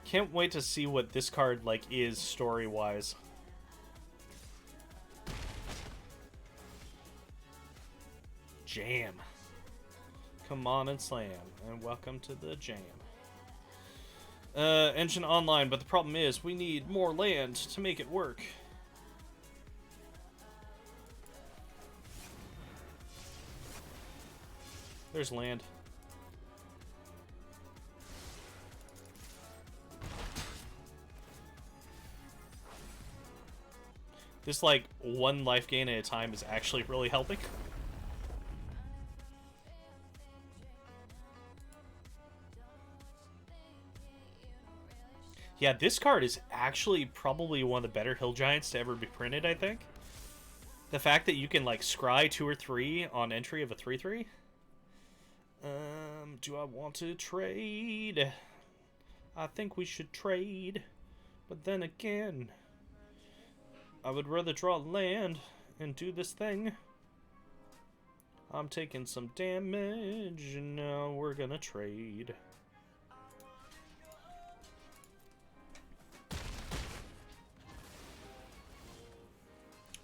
Can't wait to see what this card like is story-wise. Jam. Come on and slam, and welcome to the jam. Engine online, but the problem is we need more land to make it work. There's land. This, like, 1 life gain at a time is actually really helping. Yeah, this card is actually probably one of the better Hill Giants to ever be printed, I think. The fact that you can, like, scry 2 or 3 on entry of a 3/3. Do I want to trade? I think we should trade. But then again, I would rather draw land and do this thing. I'm taking some damage, and now we're gonna trade.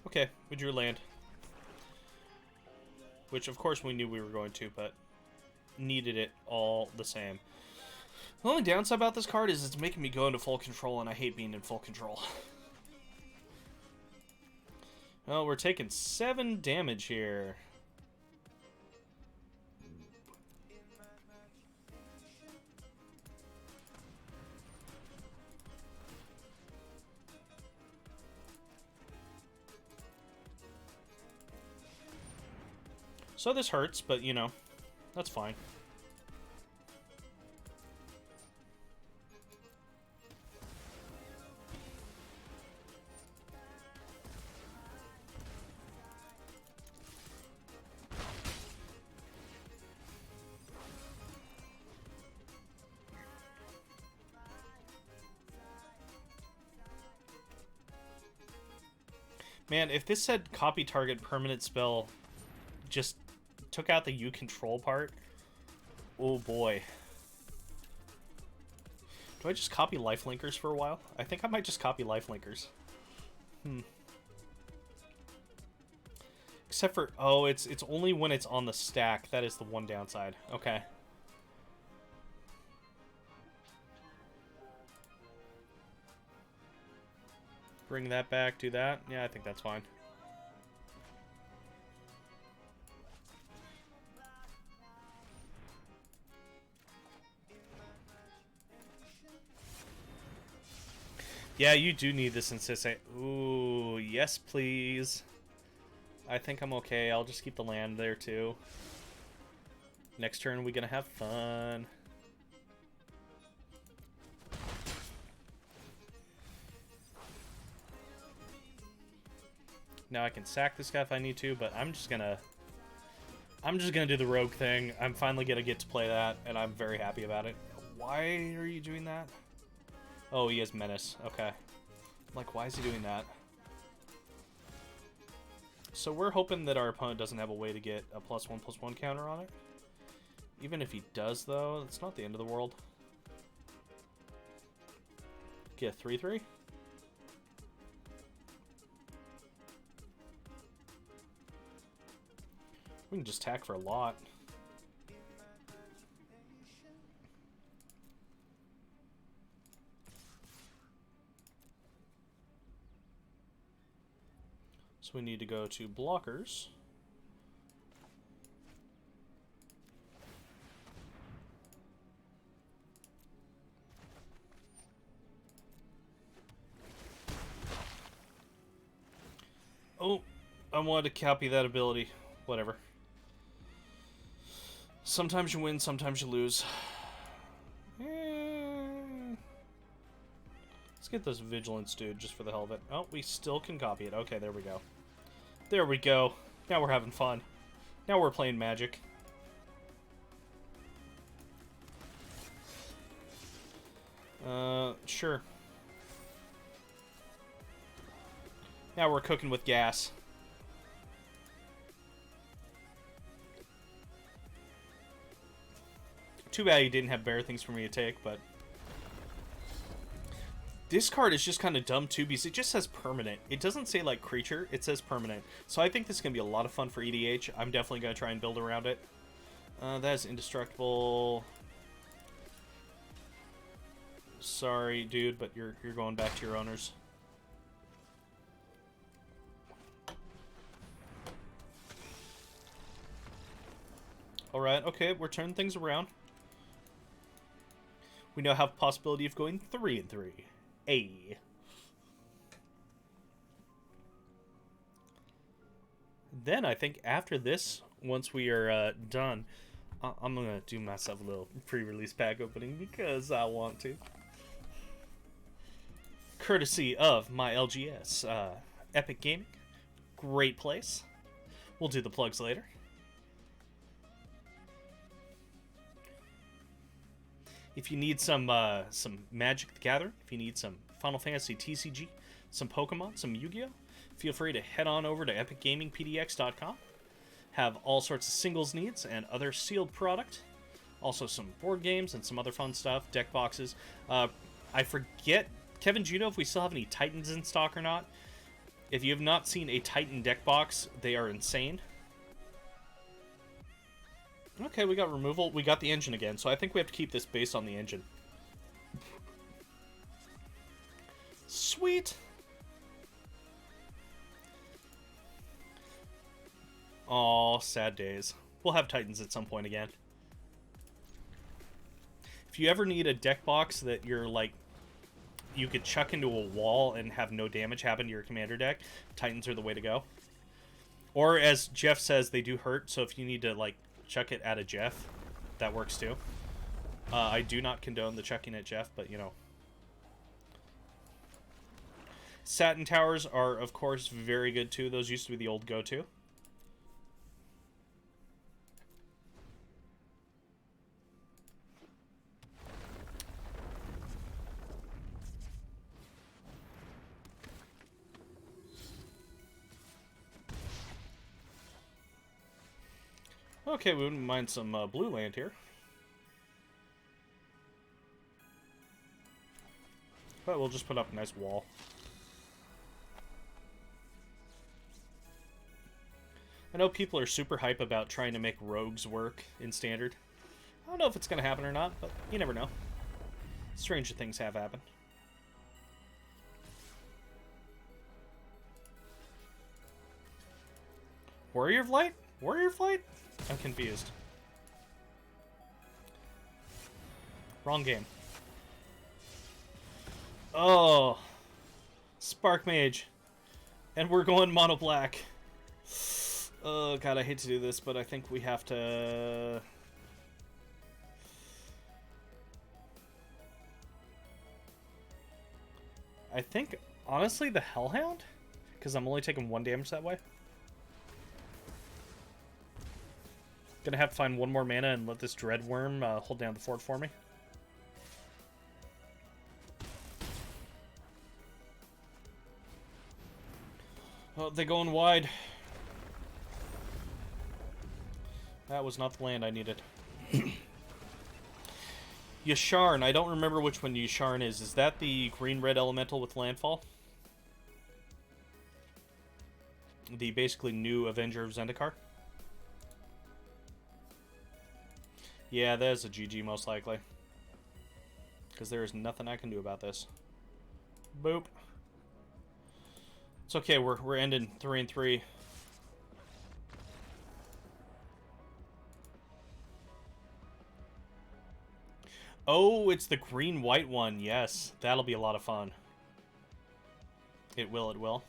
Okay, we drew land. Which, of course, we knew we were going to, but needed it all the same. The only downside about this card is it's making me go into full control, and I hate being in full control. Well, we're taking 7 damage here. So this hurts, but, you know, that's fine. Man, if this said copy target permanent spell just took out the you control part, oh boy. Do I just copy lifelinkers for a while? I think I might just copy lifelinkers. Except for, oh, it's only when it's on the stack. That is the one downside. Okay. Bring that back, do that. Yeah, I think that's fine. Yeah, you do need this insistent. Ooh, yes, please. I think I'm okay. I'll just keep the land there, too. Next turn, we're gonna have fun. Now I can sack this guy if I need to, but I'm just gonna do the rogue thing. I'm finally gonna get to play that, and I'm very happy about it. Why are you doing that? Oh, he has menace. Okay. Like, why is he doing that? So we're hoping that our opponent doesn't have a way to get a +1/+1 counter on it. Even if he does, though, it's not the end of the world. Get a 3/3. We can just tack for a lot. So we need to go to blockers. Oh, I wanted to copy that ability. Whatever. Sometimes you win, sometimes you lose. Let's get this vigilance dude just for the hell of it. Oh, we still can copy it. Okay, there we go. There we go. Now we're having fun. Now we're playing Magic. Sure. Now we're cooking with gas. Too bad he didn't have better things for me to take, but... This card is just kind of dumb, too, because it just says permanent. It doesn't say, like, creature. It says permanent. So I think this is going to be a lot of fun for EDH. I'm definitely going to try and build around it. That is indestructible. Sorry, dude, but you're going back to your owners. Alright, okay, we're turning things around. We now have possibility of going 3-3. A. Then I think after this, once we are done, I'm gonna do myself a little pre-release pack opening because I want to. Courtesy of my LGS, Epic Gaming, great place. We'll do the plugs later. If you need some Magic the Gathering, if you need some Final Fantasy TCG, some Pokemon, some Yu-Gi-Oh, feel free to head on over to epicgamingpdx.com. Have all sorts of singles needs and other sealed product. Also some board games and some other fun stuff, deck boxes. I forget, Kevin, do you know if we still have any Titans in stock or not? If you have not seen a Titan deck box, they are insane. Okay, we got removal. We got the engine again, so I think we have to keep this based on the engine. Sweet! Aw, sad days. We'll have Titans at some point again. If you ever need a deck box that you're, like, you could chuck into a wall and have no damage happen to your commander deck, Titans are the way to go. Or, as Jeff says, they do hurt, so if you need to, like, chuck it at a Jeff, that works too. I do not condone the chucking at Jeff, but you know. Satin Towers are, of course, very good too. Those used to be the old go-to. Okay, we wouldn't mind some blue land here. But we'll just put up a nice wall. I know people are super hype about trying to make rogues work in Standard. I don't know if it's going to happen or not, but you never know. Stranger things have happened. Warrior of Light? Warrior of Light? I'm confused. Wrong game. Oh. Spark Mage. And we're going mono black. Oh, God, I hate to do this, but I think we have to... I think, honestly, the Hellhound? because I'm only taking 1 damage that way. Gonna have to find 1 more mana and let this Dread Worm hold down the fort for me. Oh, they're going wide. That was not the land I needed. Yasharn, I don't remember which one Yasharn is. Is that the green-red elemental with landfall? The basically new Avenger of Zendikar? Yeah, that is a GG most likely. Because there is nothing I can do about this. Boop. It's okay, we're ending 3-3. Oh, it's the green-white one. Yes, that'll be a lot of fun. It will, it will.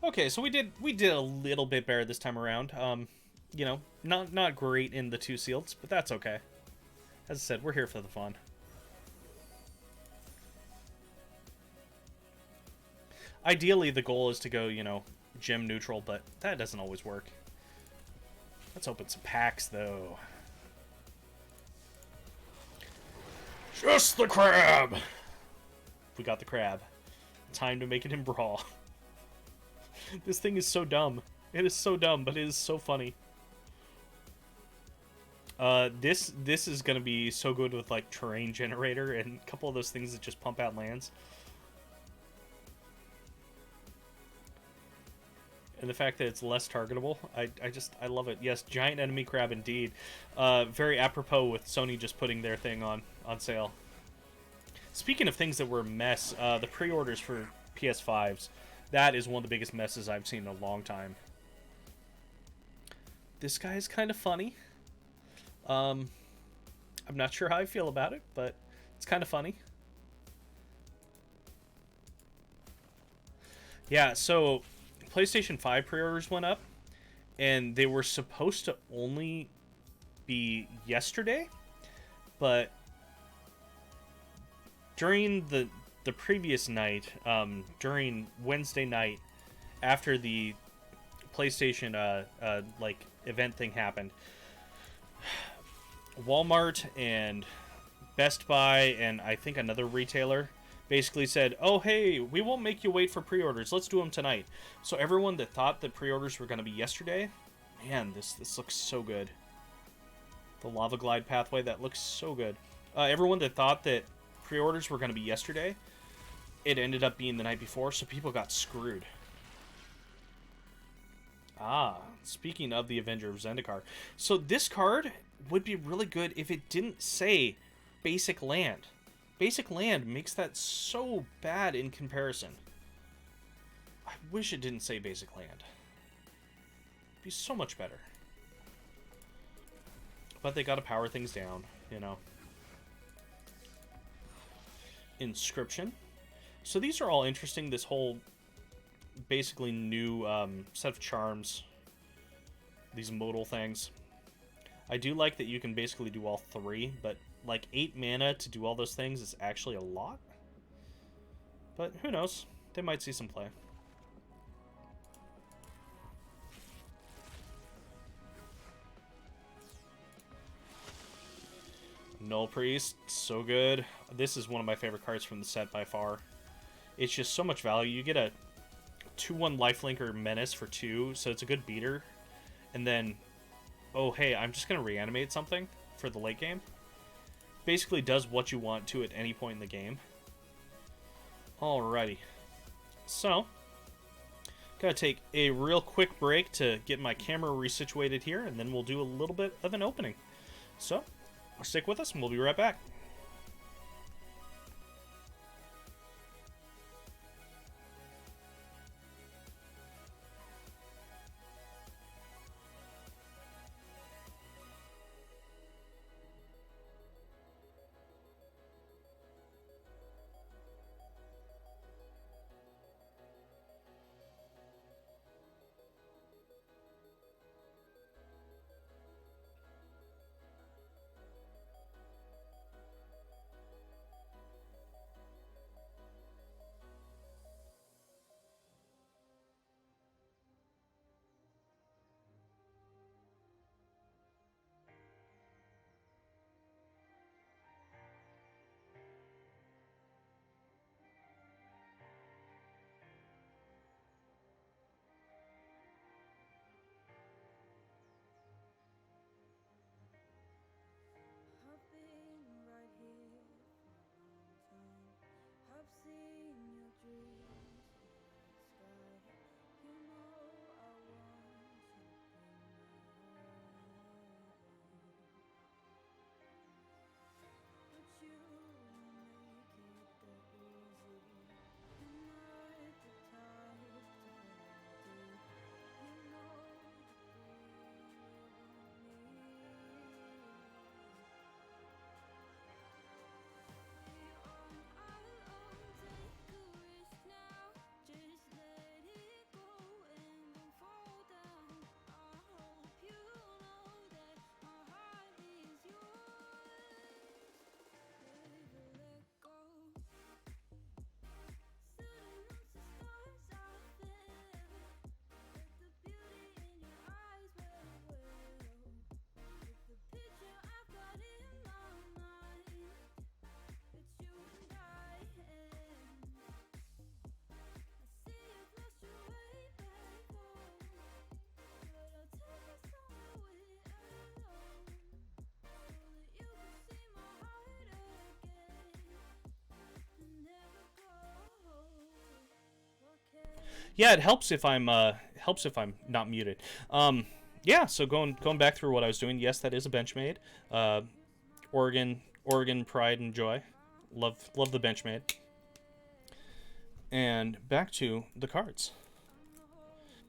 Okay, so we did a little bit better this time around. You know, not great in the 2 seals, but that's okay. As I said, we're here for the fun. Ideally, the goal is to go, you know, gem neutral, but that doesn't always work. Let's open some packs, though. Just the crab! We got the crab. Time to make it in Brawl. This thing is so dumb. It is so dumb, but it is so funny. This is gonna be so good with, like, Terrain Generator and a couple of those things that just pump out lands. And the fact that it's less targetable, I love it. Yes, giant enemy crab indeed. Very apropos with Sony just putting their thing on sale. Speaking of things that were a mess, the pre-orders for PS5s, that is one of the biggest messes I've seen in a long time. This guy is kind of funny. I'm not sure how I feel about it, but it's kind of funny. Yeah, so PlayStation 5 pre-orders went up, and they were supposed to only be yesterday, but during the previous night, during Wednesday night, after the PlayStation like event thing happened, Walmart and Best Buy and I think another retailer basically said, oh, hey, we won't make you wait for pre-orders. Let's do them tonight. So everyone that thought that pre-orders were going to be yesterday, man, this looks so good. The Lava Glide pathway, that looks so good. Everyone that thought that pre-orders were going to be yesterday, it ended up being the night before, so people got screwed. Ah, speaking of the Avenger of Zendikar. So this card would be really good if it didn't say basic land. Basic land makes that so bad in comparison. I wish it didn't say basic land. It'd be so much better. But they gotta power things down, you know. Inscription. So these are all interesting, this whole basically new set of charms. These modal things. I do like that you can basically do all 3, but like 8 mana to do all those things is actually a lot. But who knows? They might see some play. Null Priest, so good. This is one of my favorite cards from the set by far. It's just so much value. You get a 2/1 lifelinker menace for 2, so it's a good beater. And then, oh hey, I'm just gonna reanimate something for the late game. Basically does what you want to at any point in the game. Alrighty. So, gotta take a real quick break to get my camera resituated here, and then we'll do a little bit of an opening. So, stick with us and we'll be right back. Yeah, it helps if I'm not muted. Yeah, so going back through what I was doing. Yes, that is a Benchmade. Oregon pride and joy. Love the Benchmade. And back to the cards.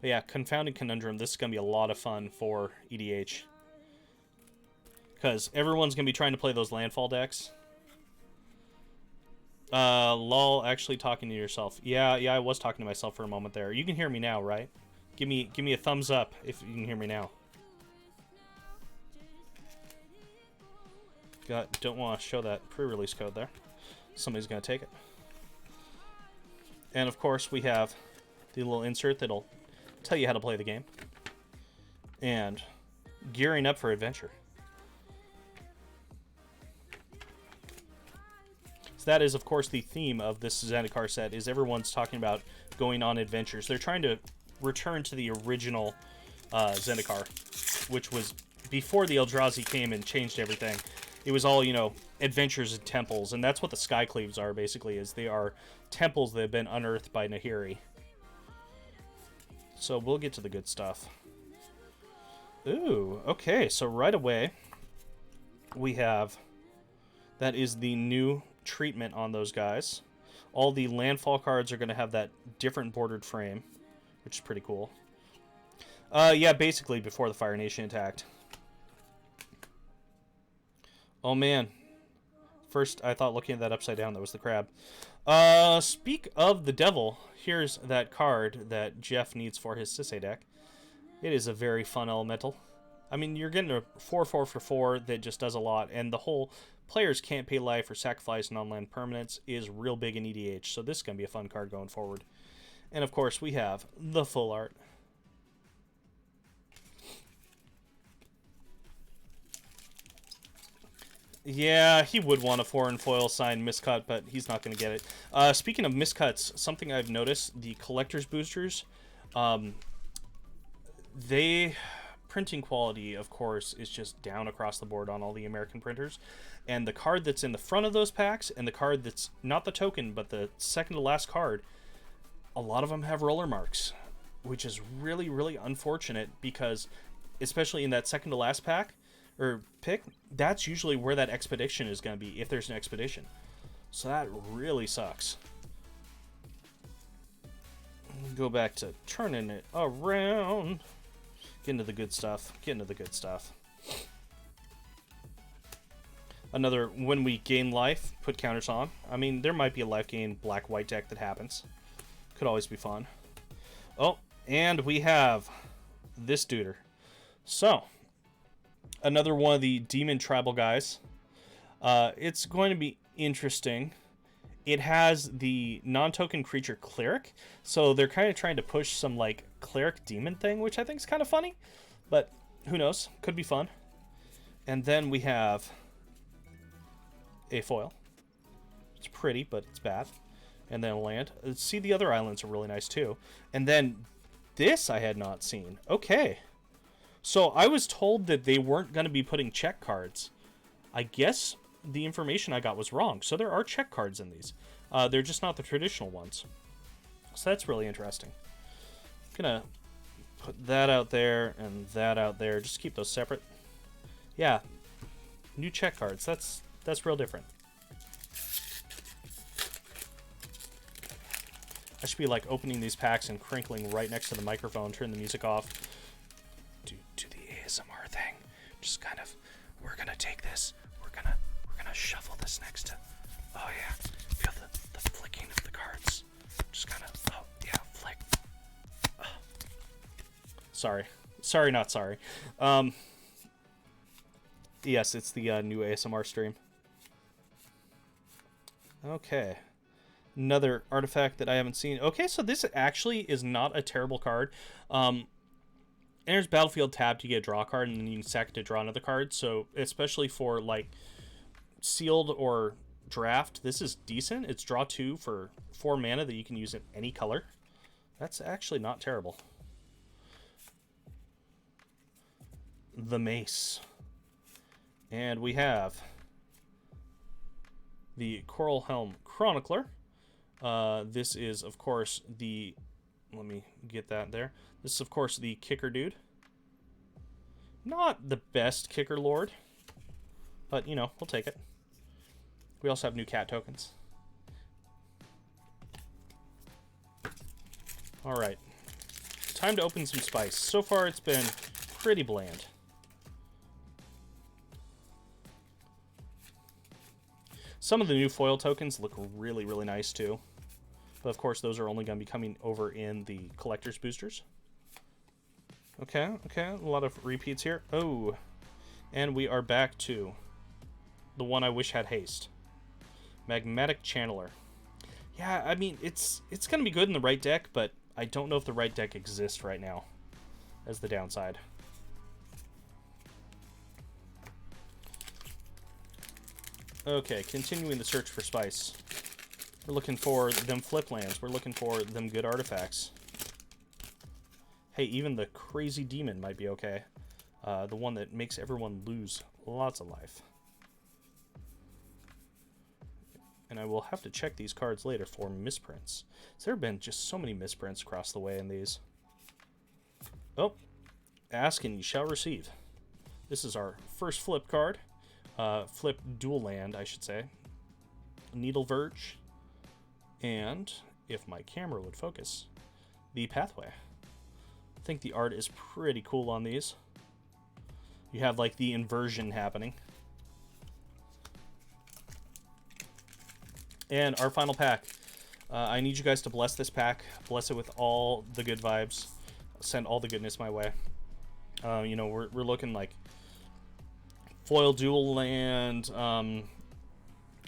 But yeah, Confounding Conundrum. This is gonna be a lot of fun for EDH because everyone's gonna be trying to play those landfall decks. Lol, actually talking to yourself. Yeah, I was talking to myself for a moment there. You can hear me now, right? Give me a thumbs up if you can hear me now. Don't want to show that pre-release code there. Somebody's gonna take it. And of course, we have the little insert that'll tell you how to play the game. And gearing up for adventure. So that is, of course, the theme of this Zendikar set, is everyone's talking about going on adventures. They're trying to return to the original Zendikar, which was before the Eldrazi came and changed everything. It was all, adventures and temples, and that's what the Skycleaves are, basically, is they are temples that have been unearthed by Nahiri. So we'll get to the good stuff. Ooh, okay, so right away, we have... That is the new treatment on those guys. All the landfall cards are going to have that different bordered frame, which is pretty cool. Yeah, basically before the Fire Nation attacked. Oh man. First, I thought looking at that upside down, that was the crab. Speak of the devil, here's that card that Jeff needs for his Sisay deck. It is a very fun elemental. I mean, you're getting a 4/4 for 4 that just does a lot, and the whole players can't pay life or sacrifice non-land permanents is real big in EDH, so this is going to be a fun card going forward. And of course, we have the full art. Yeah, he would want a foreign foil signed miscut, but he's not going to get it. Speaking of miscuts, something I've noticed, the collector's boosters, they... printing quality, of course, is just down across the board on all the American printers. And the card that's in the front of those packs, and the card that's not the token, but the second to last card, a lot of them have roller marks, which is really, really unfortunate because, especially in that second to last pack, or pick, that's usually where that expedition is going to be, if there's an expedition. So that really sucks. Go back to turning it around. Get into the good stuff. Get into the good stuff. Another, when we gain life, put counters on. I mean, there might be a life gain black-white deck that happens. Could always be fun. Oh, and we have this duder. So, another one of the demon tribal guys. It's going to be interesting. It has the non-token creature cleric, so they're kind of trying to push some like cleric demon thing, which I think is kind of funny, but who knows? Could be fun. And then we have a foil. It's pretty, but it's bad. And then a land. See, the other islands are really nice too. And then this I had not seen. Okay. So I was told that they weren't going to be putting check cards. I guess the information I got was wrong. So there are check cards in these. They're just not the traditional ones. So that's really interesting. I'm going to put that out there and that out there. Just keep those separate. Yeah. New check cards. That's real different. I should be like opening these packs and crinkling right next to the microphone, turn the music off. Do the ASMR thing. Just kind of, we're gonna take this. We're gonna shuffle this next to. Oh yeah, feel the flicking of the cards. Just kind of. Oh yeah, flick. Oh. Sorry, not sorry. Yes, it's the new ASMR stream. Okay. Another artifact that I haven't seen. Okay, so this actually is not a terrible card. Enters battlefield tapped, you get a draw card, and then you can sack it to draw another card. So, especially for, like, sealed or draft, this is decent. It's draw 2 for 4 mana that you can use in any color. That's actually not terrible. The Mace. And we have the Coral Helm Chronicler. This is, of course, the let me get that there. This is, of course, the kicker dude. Not the best kicker lord, but, you know, we'll take it. We also have new cat tokens. Alright. Time to open some spice. So far, it's been pretty bland. Some of the new foil tokens look really, really nice, too. But, of course, those are only going to be coming over in the collector's boosters. Okay, a lot of repeats here. Oh, and we are back to the one I wish had haste. Magmatic Channeler. Yeah, I mean, it's going to be good in the right deck, but I don't know if the right deck exists right now as the downside. Okay, continuing the search for spice. We're looking for them flip lands. We're looking for them good artifacts. Hey, even the crazy demon might be okay. The one that makes everyone lose lots of life. And I will have to check these cards later for misprints. There have been just so many misprints across the way in these. Oh, ask and you shall receive. This is our first flip card. Flip dual land, I should say. Needle Verge. And, if my camera would focus, the Pathway. I think the art is pretty cool on these. You have, like, the inversion happening. And our final pack. I need you guys to bless this pack. Bless it with all the good vibes. Send all the goodness my way. You know, we're looking like foil dual land,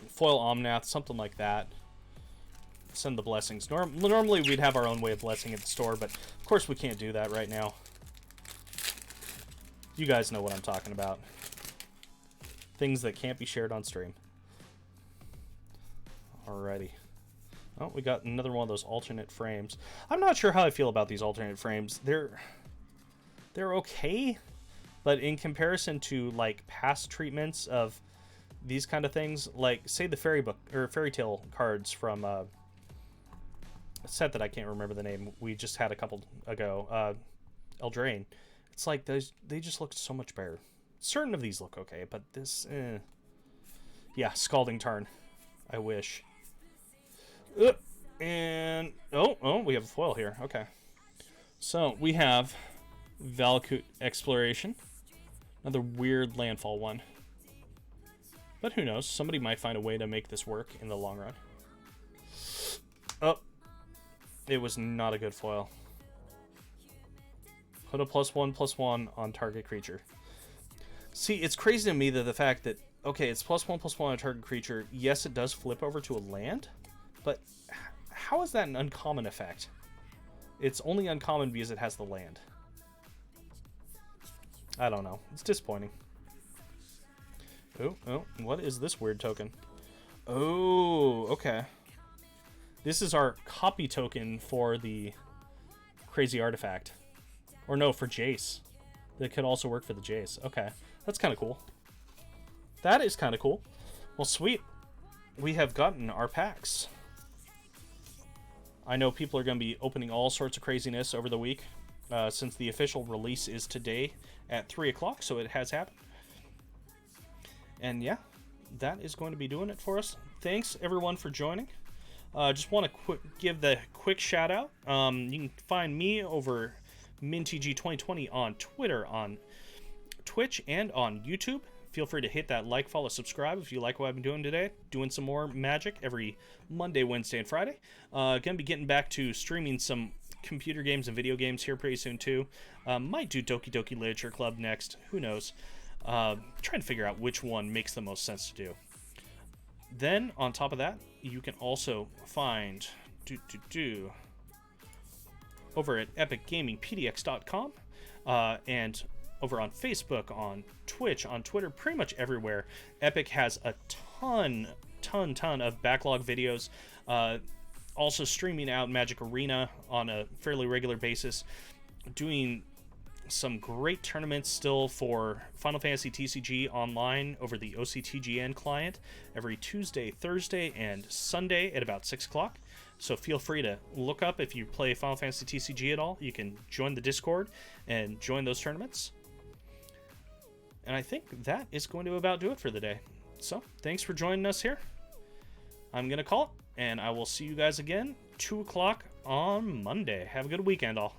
foil Omnath, something like that. Send the blessings. Normally we'd have our own way of blessing at the store, but of course we can't do that right now. You guys know what I'm talking about. Things that can't be shared on stream. Alrighty. Oh, we got another one of those alternate frames. I'm not sure how I feel about these alternate frames. They're okay, but in comparison to like past treatments of these kind of things, like say the fairy book or fairy tale cards from a set that I can't remember the name we just had a couple ago, Eldraine. It's like they just look so much better. Certain of these look okay, but this, yeah, Scalding Tarn. I wish. And oh, we have a foil here. Okay, so we have Valakut Exploration, another weird landfall one. But who knows? Somebody might find a way to make this work in the long run. Oh, it was not a good foil. Put a +1/+1 on target creature. See, it's crazy to me that the fact that, okay, it's +1/+1 on a target creature. Yes, it does flip over to a land, but how is that an uncommon effect? It's only uncommon because it has the land. I don't know. It's disappointing. Oh, what is this weird token? Oh, okay. This is our copy token for the crazy artifact. Or no, for Jace. That could also work for the Jace. Okay, that's kind of cool. That is kind of cool. Well, sweet. We have gotten our packs. I know people are going to be opening all sorts of craziness over the week, since the official release is today at 3 o'clock, so it has happened. And yeah, that is going to be doing it for us. Thanks, everyone, for joining. Just want to give the quick shout out. You can find me over Mtga 2020 on Twitter, on Twitch, and on YouTube. Feel free to hit that like, follow, subscribe if you like what I've been doing today. Doing some more Magic every Monday, Wednesday, and Friday. Gonna be getting back to streaming some computer games and video games here pretty soon too. Might do Doki Doki Literature Club next. Who knows? Trying to figure out which one makes the most sense to do. Then, on top of that, you can also find over at epicgamingpdx.com and over on Facebook, on Twitch, on Twitter, pretty much everywhere. Epic has a ton of backlog videos. Also streaming out Magic Arena on a fairly regular basis. Doing some great tournaments still for Final Fantasy TCG online over the OCTGN client every Tuesday, Thursday, and Sunday at about 6 o'clock. So feel free to look up if you play Final Fantasy TCG at all. You can join the Discord and join those tournaments. And I think that is going to about do it for the day. So thanks for joining us here. I'm going to call it, and I will see you guys again 2 o'clock on Monday. Have a good weekend, all.